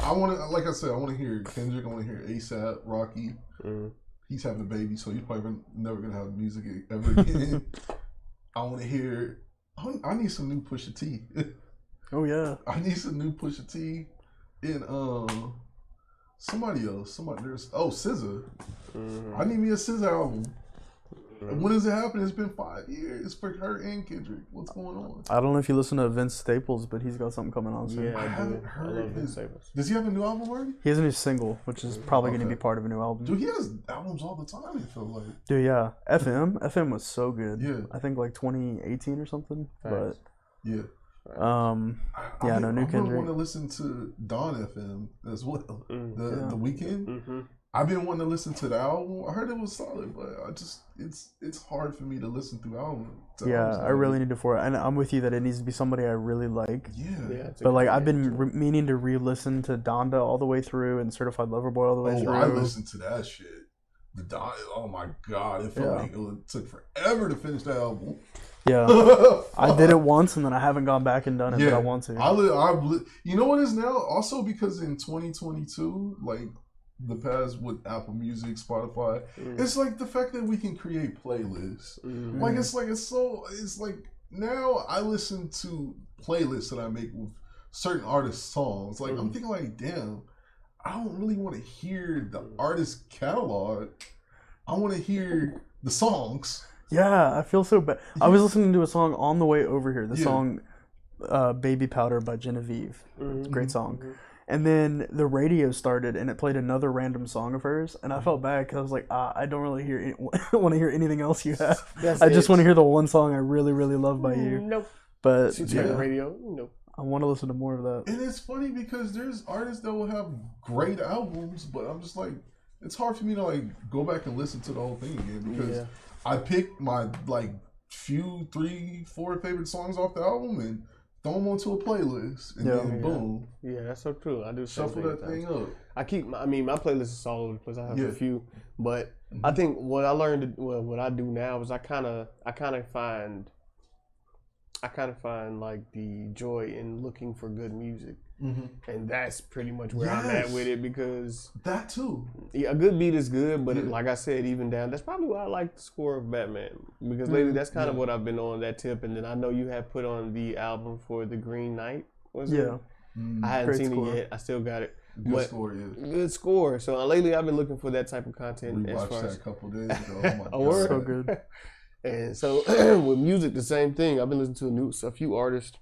I want to, like I said, I want to hear Kendrick, I want to hear A$AP, Rocky. He's having a baby, so he's probably never going to have music ever again. I want to hear, I need some new Pusha T. Oh, yeah. I need some new Pusha T. And somebody else. SZA. I need me a SZA album. When does it happen? It's been 5 years for her and Kendrick. What's going on? I don't know if you listen to Vince Staples, but he's got something coming on soon. Yeah, I haven't heard. I love Vince Staples. Does he have a new album already? He has a new single, which is probably going to be part of a new album. Dude, he has albums all the time, I feel like. Dude, yeah. FM was so good. Yeah. I think like 2018 or something. But yeah. No new Kendrick. I want to listen to Dawn FM as well. The Weeknd. I've been wanting to listen to the album. I heard it was solid, but it's hard for me to listen through albums. I really need to for it, and I'm with you that it needs to be somebody I really like. Yeah. But like I've been meaning to re-listen to Donda all the way through and Certified Lover Boy all the way through. I listened to that shit. The Donda. Oh my god! It felt like it took forever to finish the album. Yeah, I did it once and then I haven't gone back and done it, but I want to. You know what it is now? Also because in 2022, like the past with Apple Music, Spotify, it's like the fact that we can create playlists. Like it's like now I listen to playlists that I make with certain artist songs. Like I'm thinking like, damn, I don't really want to hear the artist catalog. I want to hear the songs. Yeah, I feel so bad. I was listening to a song on the way over here. The Yeah. song Baby Powder by Genevieve. It's a great song. Mhm. And then the radio started and it played another random song of hers. And I felt bad because I was like, I don't really want to hear anything else you have. That's I just it. want to hear the one song I really, really love by you. Nope. But She turned the yeah, radio. Nope. I want to listen to more of that. And it's funny because there's artists that will have great albums, but I'm just like, it's hard for me to like go back and listen to the whole thing again because I picked my like few 3, 4 favorite songs off the album and throw them onto a playlist and then boom, Yeah, that's so true. I do the same shuffle that thing up. I keep. My playlist is all over the place. I have a few, but I think what I learned, what I do now is I kind of find like the joy in looking for good music, and that's pretty much where I'm at with it because that too. Yeah, a good beat is good, but like I said, even down. That's probably why I like the score of Batman because lately that's kind of what I've been on that tip. And then I know you have put on the album for The Green Knight. Was it? I hadn't seen it yet. I still got it. Good score, yeah. Good score. So lately I've been looking for that type of content. We as watched far that as a couple days ago. Oh my word? god, So good. And so with music, the same thing. I've been listening to a few artists,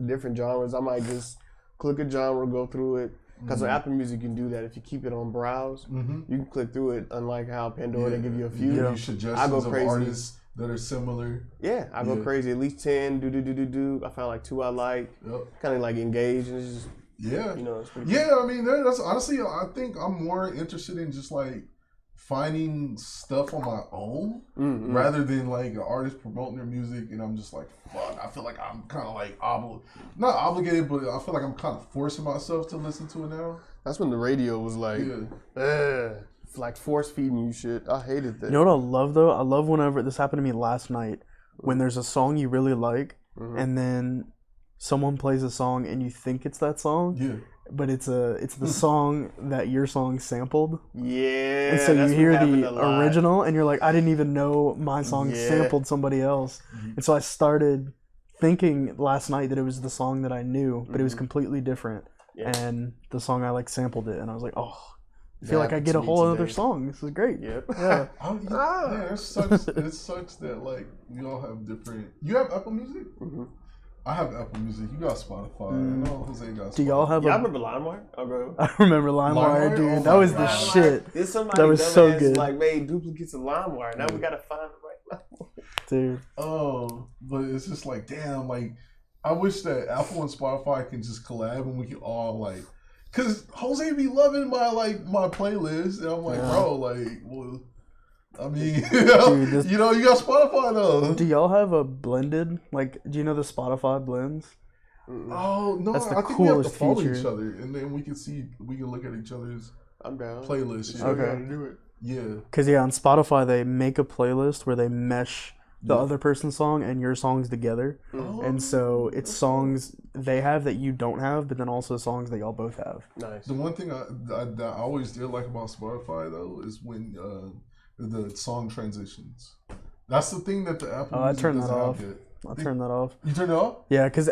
different genres. I might just click a genre, go through it. Because on Apple Music, you can do that. If you keep it on browse, you can click through it. Unlike how Pandora, they give you a few. Give you suggestions of artists that are similar. Yeah, I go crazy. At least 10. I found like 2 I like. Kind of like engaged. And it's just, it's pretty cool. I mean, that's honestly, I think I'm more interested in just like finding stuff on my own rather than like an artist promoting their music and I'm just like, fuck, I feel like I'm kind of like not obligated, but I feel like I'm kind of forcing myself to listen to it now. That's when the radio was like, like force feeding you shit. I hated that. You know what I love though? I love whenever this happened to me last night when there's a song you really like and then someone plays a song and you think it's that song. But it's the song that your song sampled. Yeah. And so you hear the original and you're like, I didn't even know my song sampled somebody else. And so I started thinking last night that it was the song that I knew, but it was completely different. And the song I like sampled it and I was like, oh, I feel like I get a whole other song. This is great. Yeah. It sucks that like we all have different. You have Apple Music? I have Apple Music. You got Spotify. I know Jose got Spotify. Do y'all have I remember LimeWire. I remember LimeWire, dude. That was the shit. That was so good. Like made duplicates of LimeWire. Now we gotta find the right one. Dude. Oh, but it's just like, damn, like I wish that Apple and Spotify can just collab and we can all like, cause Jose be loving my playlist, and I'm like, bro, like, well, I mean, dude, you got Spotify though. Do y'all have a blended? Like, do you know the Spotify blends? Oh no, that's the I think we have to follow feature. each other, and then we can look at each other's playlists. Okay. Do it. Yeah. Because on Spotify they make a playlist where they mesh the other person's song and your songs together, and so it's songs they have that you don't have, but then also songs that y'all both have. Nice. The one thing I always did like about Spotify though is when the song transitions. That's the thing that the Apple Music I turn that doesn't off. have yet. I'll turn that off. You turn it off? Yeah, because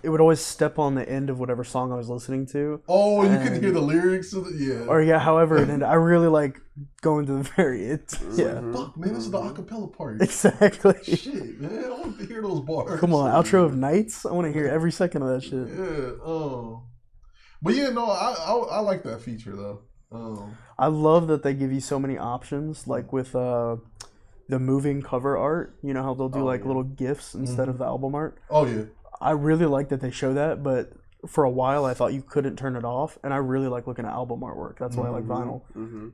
it would always step on the end of whatever song I was listening to. Oh, you could hear the lyrics of Or however it ended. I really like going to the very end. Fuck, man, this is the acapella part. Exactly. Shit, man, I want to hear those bars. Come on, outro of Nights. I want to hear every second of that shit. Yeah. But yeah, no, I like that feature though. I love that they give you so many options, like with the moving cover art. You know how they'll do little GIFs instead of the album art? Oh, yeah. I really like that they show that, but for a while I thought you couldn't turn it off, and I really like looking at album artwork. That's why I like vinyl.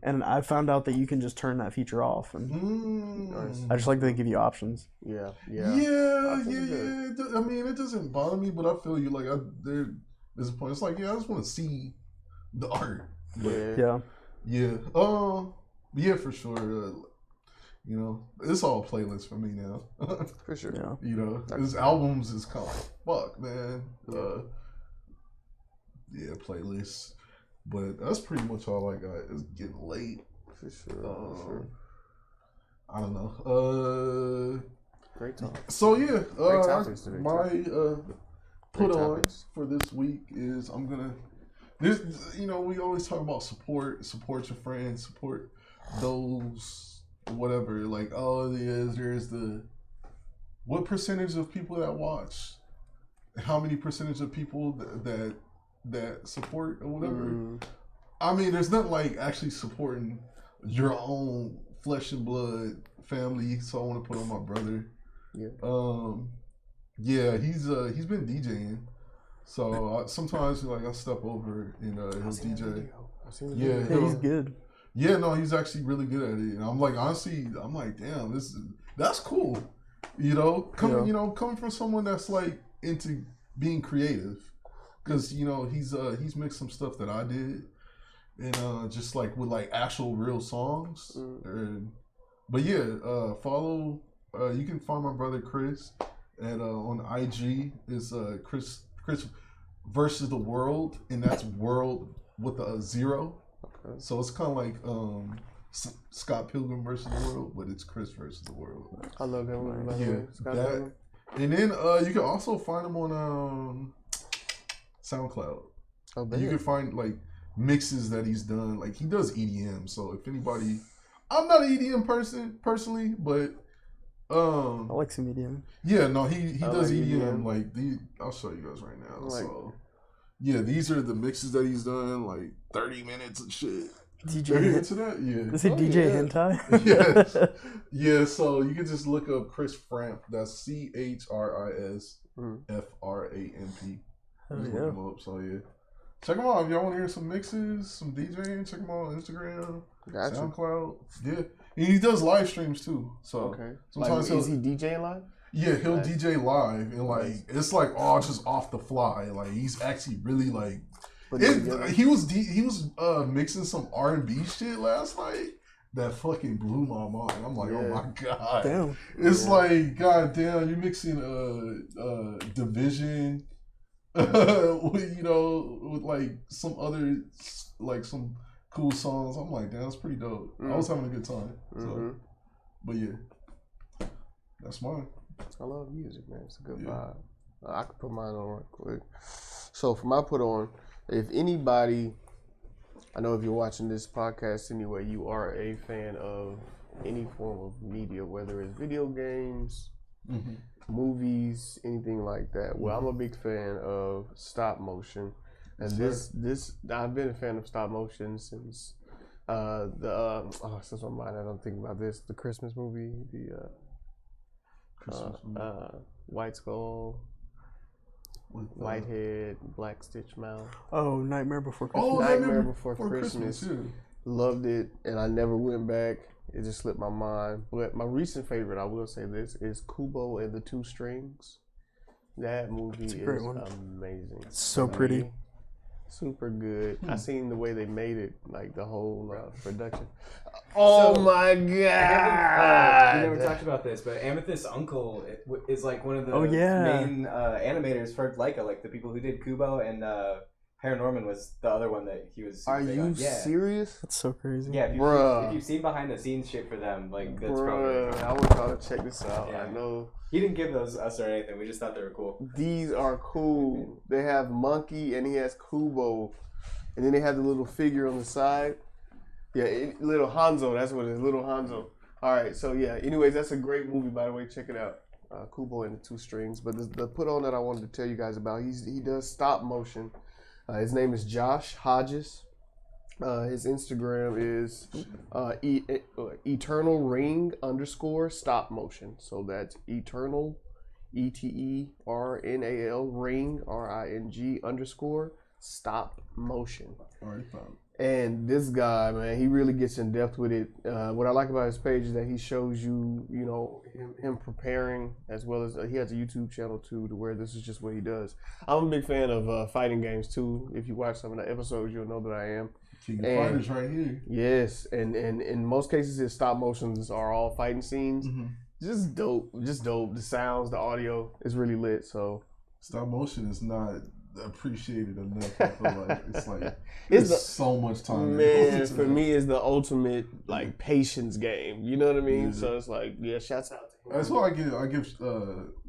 And I found out that you can just turn that feature off, and I just like that they give you options. Yeah. I mean, it doesn't bother me, but I feel you. Like, there's a point. It's like, I just want to see the art. Yeah. Yeah, for sure. It's all playlists for me now. For sure. Yeah. His albums is kind of fuck, man. Playlists. But that's pretty much all I got. It's getting late. For sure. I don't know. Great talk. So yeah, Great topics today. My put on for this week is I'm gonna. We always talk about support your friends, support those whatever. Like, oh, there's what percentage of people that watch? How many percentage of people that support or whatever? I mean, there's nothing like actually supporting your own flesh and blood family. So I want to put on my brother. Yeah. He's been DJing. So sometimes like I step over and he'll DJ. He's good. Yeah, no, he's actually really good at it. And I'm like, honestly, damn, that's cool. You know, coming from someone that's like into being creative, because he's mixed some stuff that I did, and just like with like actual real songs. But yeah, follow. You can find my brother Chris at on IG is Chris versus the world, and that's world with a 0. Okay. So it's kind of like Scott Pilgrim versus the world, but it's Chris versus the world. I love that one. Yeah, that. And then you can also find him on SoundCloud. Oh, you can find like mixes that he's done. Like he does EDM. So if anybody, I'm not an EDM person personally, but I like some EDM. Yeah, no, he does like EDM. Like I'll show you guys right now. So yeah, these are the mixes that he's done. Like 30 minutes and shit. DJ into that? Yeah. Is it DJ Hentai? Yes. Yeah, so you can just look up Chris Framp. That's ChrisFramp. Just look him up. So yeah. Check them out. If y'all want to hear some mixes, some DJing, check them out on Instagram, SoundCloud. Yeah. And he does live streams too. So sometimes is he DJing live? Yeah, he'll DJ live and like it's like all just off the fly. Like he's actually really like he was mixing some R&B shit last night that fucking blew my mind. I'm like, oh my god, damn! It's like, god damn, you're mixing Division, with like some other like some cool songs. I'm like, damn, that's pretty dope. I was having a good time. So, but yeah, that's mine. I love music, man. It's a good vibe. I could put mine on real quick. So for my put on. If anybody, I know if you're watching this podcast anyway, you are a fan of any form of media, whether it's video games, movies, anything like that. Well, I'm a big fan of stop motion, and this I've been a fan of stop motion since since my mind I don't think about this. The Christmas movie, White Skull. Whitehead, Black Stitch Mouth. Oh, Nightmare Before Christmas. Oh, Nightmare Before Christmas. Loved it, and I never went back. It just slipped my mind. But my recent favorite, I will say this, is Kubo and the Two Strings. That movie is amazing. It's so pretty. Super good. I seen the way they made it, like the whole production. My god! We never talked about this, but Amethyst's uncle is like one of the main animators for Leica, like the people who did Kubo, and Paranorman was the other one that he was. Are you serious? That's so crazy. Yeah, if you've seen behind the scenes shit for them, like that's probably. I want y'all to check this out. Yeah. I know. He didn't give those us or anything. We just thought they were cool. These are cool. They have Monkey and he has Kubo, and then they have the little figure on the side. Yeah, little Hanzo. That's what it is, little Hanzo. All right, so yeah. Anyways, that's a great movie, by the way. Check it out, Kubo and the Two Strings. But the put on that I wanted to tell you guys about, he does stop motion. His name is Josh Hodges. His Instagram is Eternal Ring _ stop motion. So that's Eternal ETERNAL ring RING _ stop motion. All right, fine. And this guy, man, he really gets in depth with it. What I like about his page is that he shows you, him preparing, as well as he has a YouTube channel too, to where this is just what he does. I'm a big fan of fighting games too. If you watch some of the episodes, you'll know that I am. King of Fighters right here. Yes, and in most cases, his stop motions are all fighting scenes. Just dope, The sounds, the audio is really lit. So stop motion is not appreciated enough. I feel like it's so much time. Man, for me, it's the ultimate like patience game. You know what I mean? So it's like, shouts out to him. That's why I give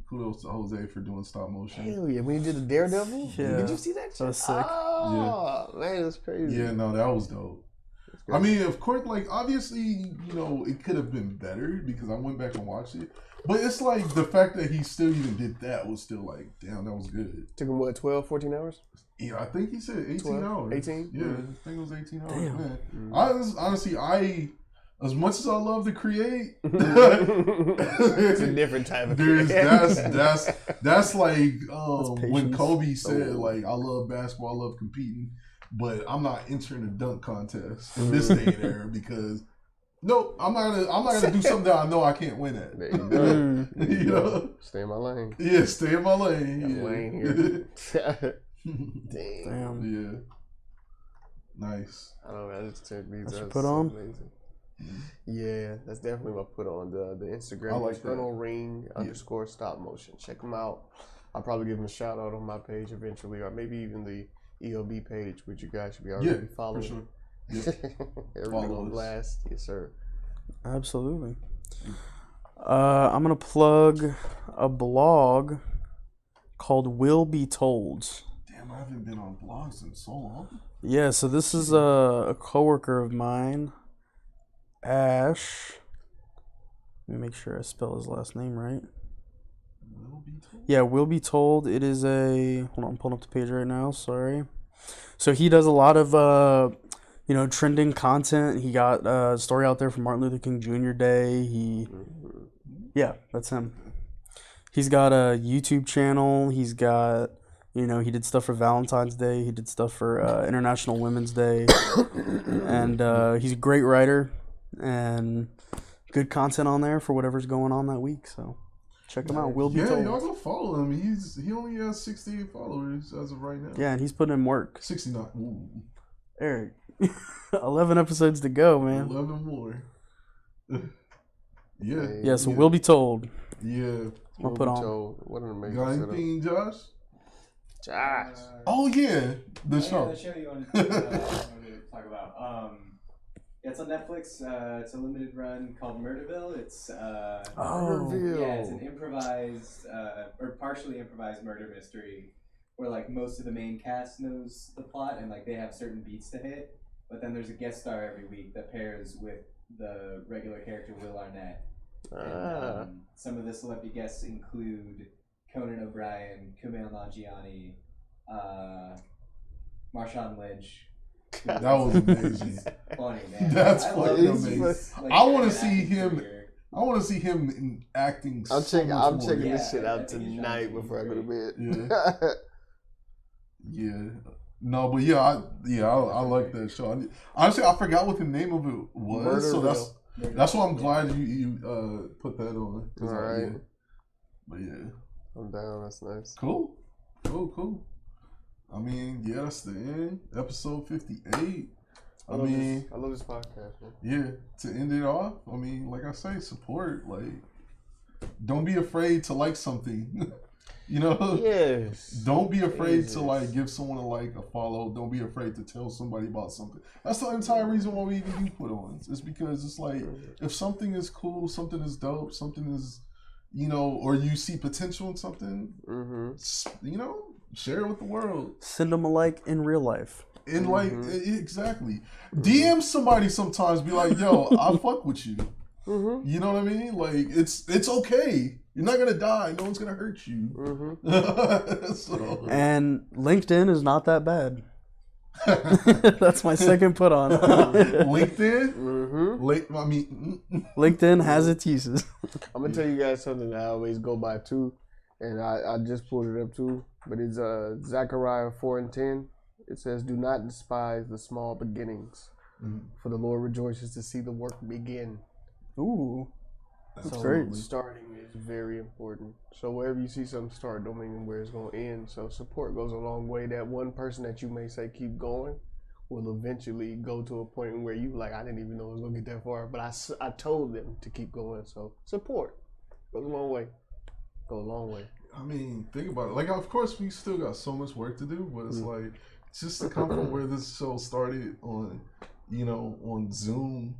kudos to Jose for doing stop motion. Hell yeah, when he did the Daredevil, did you see that? That was sick. Oh man, that's crazy. Yeah, no, that was dope. I mean, of course, like, obviously, you know, it could have been better because I went back and watched it. But it's like the fact that he still even did that was still like, damn, that was good. Took him, what, 12, 14 hours? Yeah, I think he said 18 12, hours. 18? Yeah, I think it was 18 hours. Damn. Man. Honestly, as much as I love to create, It's a different type of that's like when patience. Kobe said, like, I love basketball, I love competing, but I'm not entering a dunk contest in this day and era because I'm not gonna do something that I know I can't win at. There you go. You know? Stay in my lane. Yeah, stay in my lane. Got a Yeah. lane here. Damn. Yeah. Nice. I don't know. I just took these. That's your That's put so on? amazing. Yeah, that's definitely my put on. The Instagram, I like Eternal Ring _ stop motion. Check them out. I'll probably give them a shout out on my page eventually, or maybe even the EOB page, which you guys should be already following. For sure. Everything on blast. Yes, sir. Absolutely. I'm gonna plug a blog called Willbetold. Damn, I haven't been on blogs in so long. Yeah, so this is a coworker of mine, Ash. Let me make sure I spell his last name right. Will be told? Yeah, Will Be Told. It is a... Hold on, I'm pulling up the page right now. Sorry. So he does a lot of, trending content. He got a story out there from Martin Luther King Jr. Day. Yeah, that's him. He's got a YouTube channel. He's got, he did stuff for Valentine's Day. He did stuff for International Women's Day. And he's a great writer and good content on there for whatever's going on that week. So check him out. Will Be Told. Y'all go follow him. He only has 68 followers as of right now. Yeah, and he's putting in work. 69. Ooh. Eric, 11 episodes to go, man. 11 more. Yeah. Yeah, so Will Be Told. Yeah. I'll put on. What an amazing Got setup. anything, Josh? Josh. Oh, yeah. The show. Yeah, the show you wanted to talk about. It's on Netflix. It's a limited run called Murderville. It's Murderville. yeah, it's an improvised or partially improvised murder mystery where like most of the main cast knows the plot and like they have certain beats to hit, but then there's a guest star every week that pairs with the regular character Will Arnett. And, some of the celebrity guests include Conan O'Brien, Kumail Nanjiani, Marshawn Lynch. That was amazing. Funny, man. That's I fucking love amazing. his, like, I want to acting see him. career. I want to see him in acting. I'm so checking. much I'm more. checking Yeah, this shit out I think he's tonight trying to before I go to bed. Yeah. Yeah. No, but I like that show. Honestly, I forgot what the name of it was. So that's why I'm glad you put that on. All right. But yeah. I'm down. That's nice. Cool. I mean, yeah, that's the end. Episode 58. I love this podcast, man. Yeah, to end it off, I mean, like I say, support. Like, don't be afraid to like something. Yes. Don't be afraid to like give someone a follow. Don't be afraid to tell somebody about something. That's the entire reason why we even do put on. It's because it's like if something is cool, something is dope, something is, or you see potential in something, share it with the world. Send them a like in real life. And exactly. DM somebody sometimes. Be like, yo, I fuck with you. You know what I mean? Like it's okay. You're not gonna die. No one's gonna hurt you. So. And LinkedIn is not that bad. That's my second put on. LinkedIn. LinkedIn has its uses. I'm gonna tell you guys something that I always go by too, and I just pulled it up too. But it's Zechariah 4:10. It says, "Do not despise the small beginnings, for the Lord rejoices to see the work begin." Ooh, that's great. Starting is very important. So wherever you see something start, don't mean where it's going to end. So support goes a long way. That one person that you may say keep going will eventually go to a point where you like, I didn't even know it was going to get that far, but I told them to keep going. So support goes a long way. I mean, think about it. Like, of course, we still got so much work to do, but it's like just to come from where this show started on, on Zoom.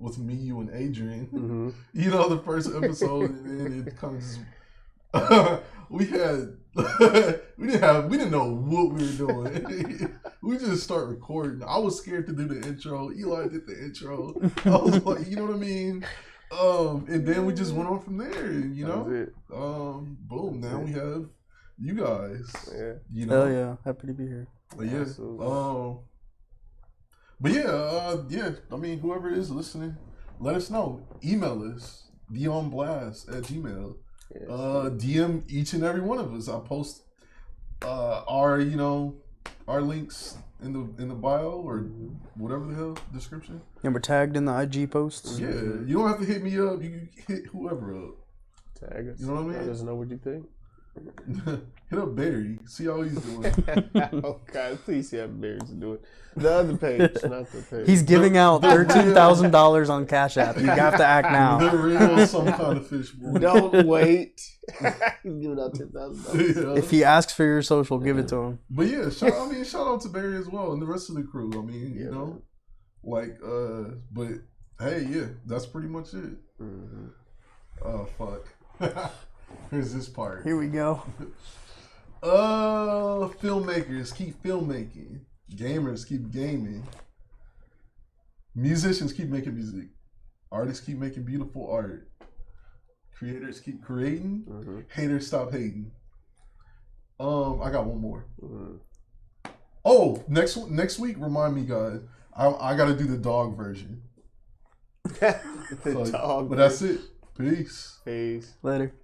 With me, you, and Adrian, the first episode, and then it comes. We had we didn't know what we were doing. We just start recording. I was scared to do the intro. Eli did the intro. I was like, you know what I mean? And then we just went on from there. You know, boom. Now we have you guys. Yeah. You know, hell yeah, happy to be here. But yeah. But yeah. I mean, whoever is listening, let us know. Email us. BeyondBlast@gmail. Yes. DM each and every one of us. I post our links in the bio or whatever the hell description. And we're tagged in the IG posts. Yeah, you don't have to hit me up. You can hit whoever up. Tag us. You know what I mean? Let us know what you think. Hit up Barry. See how he's doing. Oh God, please see how Barry's doing. The other page, not the page. He's giving out $13,000 on Cash App. You have to act now. There is some kind of fish boy. Don't wait. He's giving out $10,000. Yeah. If he asks for your social, give it to him. But yeah, shout out to Barry as well and the rest of the crew. I mean, you know, like, but hey, yeah, that's pretty much it. Mm-hmm. Oh fuck. Here's this part. Here we go. Filmmakers keep filmmaking. Gamers keep gaming. Musicians keep making music. Artists keep making beautiful art. Creators keep creating. Haters stop hating. I got one more. Oh, next week, remind me, guys. I got to do the dog version. Dog. But that's it. Peace. Later.